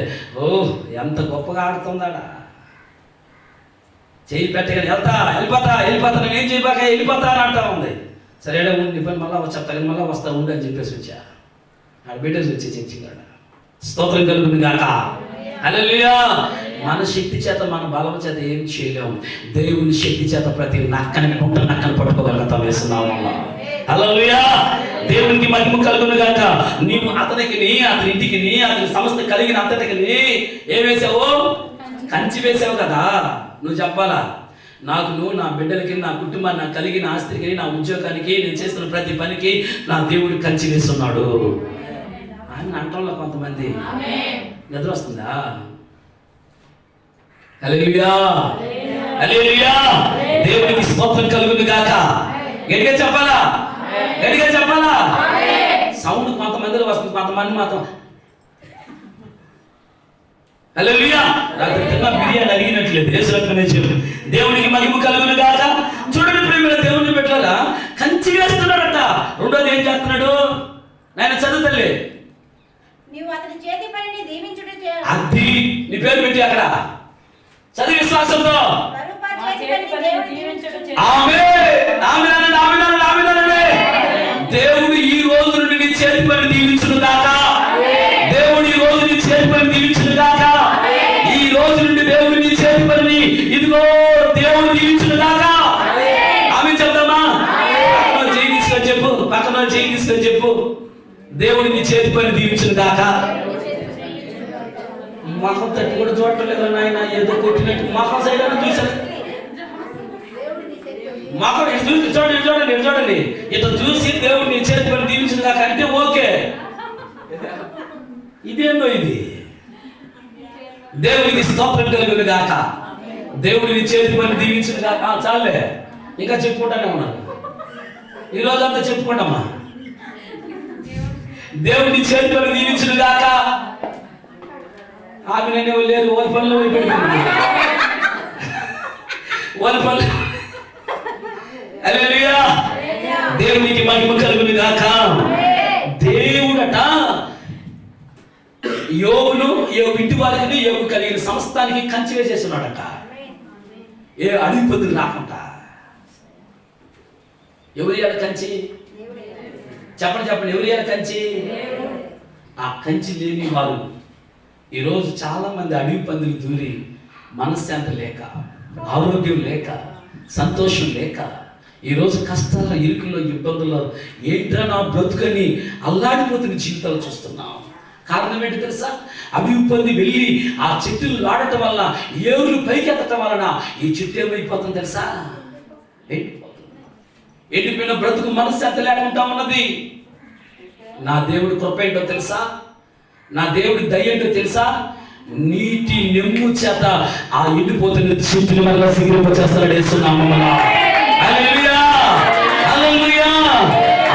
ఎంత గొప్పగా ఆడుతుందాడా. చేయి పెట్టగానే వెళ్ళిపోతా నేనేం చేయబాక వెళ్ళిపోతా అని అంటా ఉంది. సరేనా నీ పని మళ్ళీ చెప్తా కానీ మళ్ళీ వస్తా ఉండి అని చెప్పేసి వచ్చా. ఆడ బిడ్డేసి వచ్చి చర్చిగాడ. స్తోత్రం కలుగుతుంది గాక. హల్లెలూయా. మన శక్తి చేత మన బలం చేత ఏం చేయలేము. దేవుని శక్తి చేత ప్రతి నక్కని పట్టుకోగలుగుతాం. వేస్తున్నాము. హల్లెలూయా. దేవునికి మహిమ కలుగును గాక. నీవు అతనికి అతని ఇంటికి అతని సమస్త కలిగిన అంతటికి ఏం వేసావు? కంచి వేసావు కదా. నువ్వు చెప్పాలా? నాకును, నా బిడ్డలకి, నా కుటుంబాన్ని, నాకు కలిగిన ఆస్తికి, నా ఉద్యోగానికి, నేను చేస్తున్న ప్రతి పనికి నా దేవుడు కంచి వేస్తున్నాడు అని అంటంలో కొంతమంది. నిద్ర వస్తుందా? హల్లెలూయా, హల్లెలూయా. దేవునికి స్తోత్రం కలుగును గాక. గట్టిగా చెప్పాలా? గట్టిగా చెప్పాలా? సౌండ్ కొంతమందిలో వస్తుంది, కొంతమంది మాత్రం హల్లెలూయా. రాత్రి తిన్న బిర్యానీ అడిగినట్లేదు. యేసురత్నమే చెప్పు, దేవునికి మహిమ కలుగును గాక. చూడండి ప్రేమల దేవుని బిడ్డలారా, కంచి వేస్తున్నాడట. రెండోది ఏం చేస్తున్నాడు? నాయన చదువుతలే, నీవు అతని చేతి పనిని దీవించుట అది నీ పేరు పెట్టి అక్కడ చదివి విశ్వాసంతో దేవుడు ఈ రోజు నుండి నీ చేతి పని దీవించును గాక. దేవుడు ఈ రోజు నీ చేతి పని దీవించును గాక. ఈ రోజు నుండి దేవుడు నీ చేతి పని, ఇదిగో దేవుడు దీవించును గాక. ఆమె చెప్తామా? పక్కన చేయి తీసుకొని చెప్పు, పక్కన చేయి తీసుకొని చెప్పు, దేవుడు నీ చేతి పని దీవించును గాక. మొహం తట్టి కూడా చూడలేదు నాయన, ఏదో కొట్టినట్టు మొహం సైడ్ అని చూసాను. మొహం చూసి చూడండి, చూడండి, చూడండి, ఇట్లా చూసి దేవుడు నీ చేతి పని దీవించిన దాకా అంటే ఓకే. ఇదేందో ఇది. దేవుడికి స్తోత్రం కలుగును గాక. దేవుడి నీ చేతి పని దీవించిన గాక. చాలే, ఇంకా చెప్పుకుంటానే ఉన్నాను. ఈ రోజంతా చెప్పుకుంటామా? దేవుడి చేతి పని దీవించిన గాక. ఆమె నేను లేదు, ఓరి పనులు పెడుతుంది, ఓరి పనులు. హల్లెలూయా, దేవునికి మహిమ కలుగును గాక. దేవుడట యోబును, యోబు ఇంటి వారికి, యోబు కలిగిన సమస్తానికి కంచి వేసేస్తున్నాడట. ఏ అడిగిపోతుంది రాకుండా. ఎవరి కంచి? చెప్పండి చెప్పండి, ఎవరి కంచి? ఆ కంచి లేని వారు ఈరోజు చాలా మంది అడవి పందులు దూరి మనశ్శాంతి లేక, ఆరోగ్యం లేక, సంతోషం లేక, ఈరోజు కష్టాల, ఇరుకుల్లో, ఇబ్బందుల్లో ఏంట్రా నా బ్రతుకని అల్లాడిపోతున్న జీవితాలు చూస్తున్నాం. కారణం ఏంటి తెలుసా? అడవి పంది వెళ్ళి ఆ చెట్టులు లాడటం వల్ల, ఏరులు పైకెత్తటం వలన ఈ చెట్టు ఏమైపోతుంది తెలుసా? ఎండిపోయిన బ్రతుకు మనశ్శాంతి లేకుండా ఉన్నది. నా దేవుడి కృప ఏంటో తెలుసా? నా దేవుడి దయ ఏంటో తెలుసా? నీటి నెమ్ము చేత ఆ ఎండిపోతున్న చెట్టుని మరలా సిగిరింపచేస్తాడు యేసునామములో. హల్లెలూయా, హల్లెలూయా.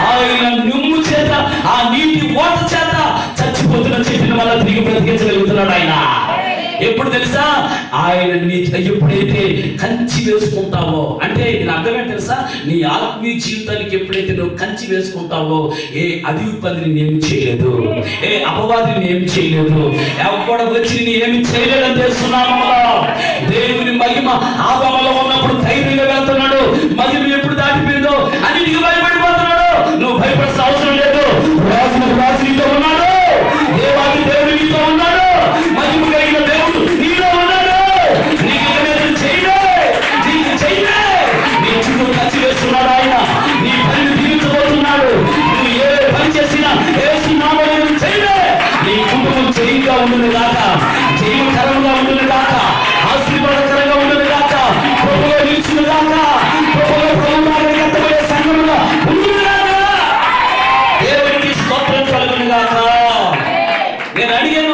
ఆయన నెమ్ము చేత, ఆ నీటి ఓట చేత చచ్చిపోతున్న చెట్టుని మరలా తిరిగి బ్రతికించగలుగుతున్నాడు ఆయన. ఎప్పుడు తెలుసా? ఆయన నీ ఎప్పుడైతే కంచి వేసుకుంటావో, అంటే దీని అర్థమేంటి తెలుసా? నీ ఆత్మీయ జీవితానికి ఎప్పుడైతే నువ్వు కంచి వేసుకుంటావో, ఏ అడవి పందిని ఏమి చేయలేదు, ఏ అపవాదిని ఏమి చేయలేదు, ఎవడ వచ్చి నీ ఏమి చేయలేదని తెలుస్తున్నాము. దేవుని మహిమ ఆదాములో ఉన్నప్పుడు ధైర్యంగా వెళ్తున్నాడు. మహిమ ఎప్పుడు దాటిపోయిందో అని నీకు భయపడిపోతున్నాడు. నువ్వు భయపడాల్సిన అవసరం లేదు. రాజు నీతో ఉన్నాడు, దేవాది దేవుడు నీతో ఉన్నాడు, మహిమ కలిగిన దేవుడు నీలో ఉన్నాడు. నీకు చేయలే, నీకు చేయలే. నీ చుట్టూ ఖర్చు వేస్తున్నాడు ఆయన. నీ పనిని తీర్చబోతున్నాడు. నువ్వు ఏ పని చేసినా యేసునామములో చేయలే. నీ కుటుంబం జయంగా ఉండును గాక, జయకరంగా ఉండును గాక, ఆశీర్వాదకరంగా ఉండును గాక, ప్రభువులో నిలుచును గాక, ప్రభువులో ప్రభువులాగా ఎత్తబడే సంఘముగా ఉండును గాక. దేవునికి స్తోత్రం కలుగును గాక. నేను అడిగాను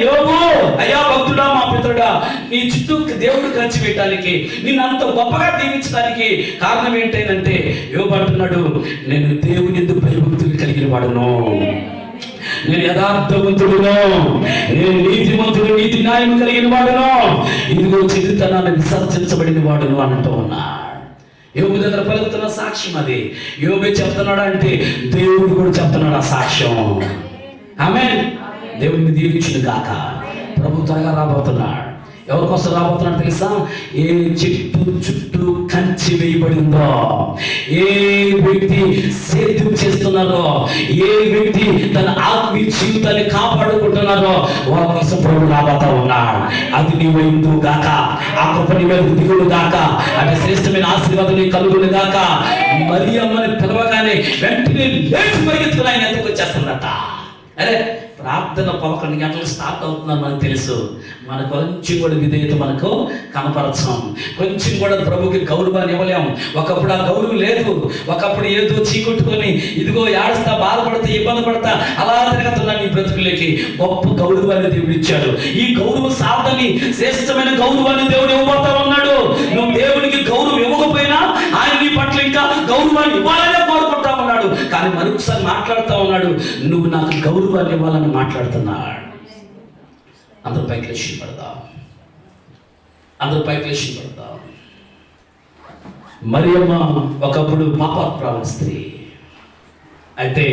యోబు, యోబు అయ్యా భక్తుడా, మా పితరుడా, నీ చుట్టూ దేవుడు ఖర్చు పెట్టడానికి, నిన్ను అంత గొప్పగా దీవించడానికి కారణం ఏంటంటే, యోబు అంటున్నాడు, నేను దేవుని ఎందుకు భయభక్తులు కలిగిన వాడును, నేను యథార్థవంతుడును, నేను నీతిమంతుడు, నీతి న్యాయం కలిగిన వాడును, ఇదిగో చెడుతనాన్ని విసర్జించబడిన వాడును అంటూ ఉన్నా. యోబు దగ్గర పలుకుతున్న సాక్ష్యం అది. యోబే చెప్తున్నాడు అంటే దేవుడు కూడా చెప్తున్నాడు ఆ సాక్ష్యం. ఆమేన్. దేవుడిని దీవించును గాక. ప్రభు త్వరగా రాబోతున్నాడు. ఎవరి కోసం రాబోతున్నాడు తెలుసా? ఏ చెట్టు చుట్టూ కంచి వేయబడిందో, ఏ వ్యక్తి సేద్యం చేస్తున్నారో, ఏ వ్యక్తి తన ఆత్మీయ జీవితాన్ని కాపాడుకుంటున్నారో వాళ్ళ కోసం ప్రభు రాబోతా ఉన్నాడు. అది నీ వైపు గాక, ఆ కృప నీ మీద దిగుడు గాక, అంటే శ్రేష్టమైన ఆశీర్వాదం నీ కలుగును గాక. మరియమ్మని పిలవగానే వెంటనే లేచి పరిగెత్తుకుని ఆయన ఎందుకు వచ్చేస్తుందట. అరే ప్రార్థన 11 గంటలకు స్టార్ట్ అవుతుందని మనకు తెలుసు. మనకు కొంచెం కూడా విధేయత మనకు కనపరచం, కొంచెం కూడా ప్రభుకి గౌరవాన్ని ఇవ్వలేము. ఒకప్పుడు ఆ గౌరవం లేదు. ఒకప్పుడు ఏదో చీకొట్టుకొని ఇదిగో ఏడుస్తా, బాధపడతా, ఇబ్బంది పడతా అలా తిరుగుతున్నా నీ బ్రతుకులకి గొప్ప గౌరవాన్ని దేవుడు ఇచ్చాడు. ఈ గౌరవ సాధని, శ్రేష్టమైన గౌరవాన్ని దేవుడు ఇవ్వబోతా ఉన్నాడు. నువ్వు దేవునికి గౌరవం ఇవ్వకపోయినా ఆయన నీ పట్ల ఇంకా గౌరవాన్ని ఇవ్వాలనే కోరుకుంటా ఉన్నాడు. కానీ మరొకసారి మాట్లాడుతూ ఉన్నాడు, నువ్వు నాకు గౌరవాన్ని ఇవ్వాలని మాట్లాడుతున్నాడు. అందరూ పైకి లేచి పడదాం, అందరూ పైకి లేచి పడదాం. మరియమ్మ ఒకప్పుడు పాపాత్మురాలు స్త్రీ. అయితే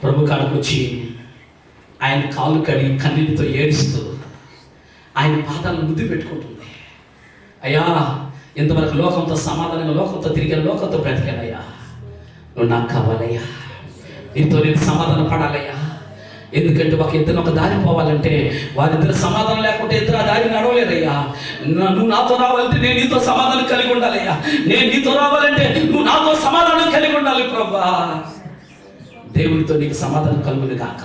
ప్రభు కాడికి వచ్చి ఆయన కాళ్ళు కడిగి కన్నీటితో ఏడుస్తూ ఆయన పాదాలను ముద్దు పెట్టుకుంటుంది. అయ్యా, ఇంతవరకు లోకంతో సమాధానంగా, లోకంతో తిరిగాను, లోకంతో బ్రతికానయ్యా, నువ్వు నాకు కావాలయ్యా, నీతో నేను సమాధానం పడాలయ్యా. ఎందుకంటే ఒక దారి పోవాలంటే వారిద్దరు సమాధానం లేకుంటే ఇద్దరు ఆ దారి నడవలేదయ్యా. నువ్వు నాతో రావాలంటే నేను నీతో సమాధానం కలిగి ఉండాలయ్యా. నేను నీతో రావాలంటే నువ్వు నాతో సమాధానం కలిగి ఉండాలి. ప్రభా, దేవుడితో నీకు సమాధానం కలుగును గాక,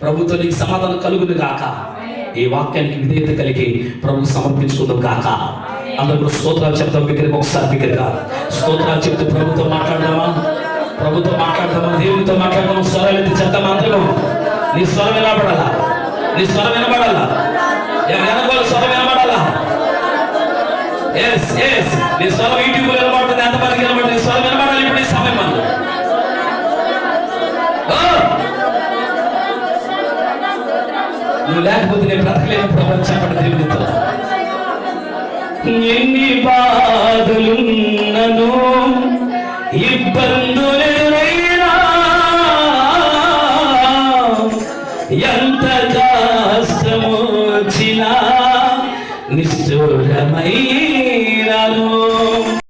ప్రభుతో నీకు సమాధానం కలుగును గాక. ఈ వాక్యానికి విధేయత కలిగి ప్రభు సమర్పించుకుందాం గాక. అందరూ స్తోత్రాలు చెప్తాం. బిగ్గరగా ఒకసారి బిగ్గరగా స్తోత్రాలు చెప్తూ ప్రభుతో మాట్లాడదామా, ప్రభుతో మాట్లాడదామా, దేవునితో మాట్లాడదామా. స్వరాలు ఎత్తి చెప్తామా అందరూ. నీ స్వరం వినబడాలా, నీ స్వరం వినబడాలా, వెనకాల స్వరం వినబడాలా. ఎస్ ఎస్ నీ స్వరం యూట్యూబ్ వినబడుతుంది, ఎంతమందికి వినబడుతుంది? నీ స్వరం వినబడాలి ఇప్పుడు ఈ సమయం. మనం నువ్వు లేకపోతే నేను బ్రతకలేని ప్రభు చెప్పండి దేవునితో. ఎన్ని బాధలున్నను, ఇబ్బందులైనా, ఎంత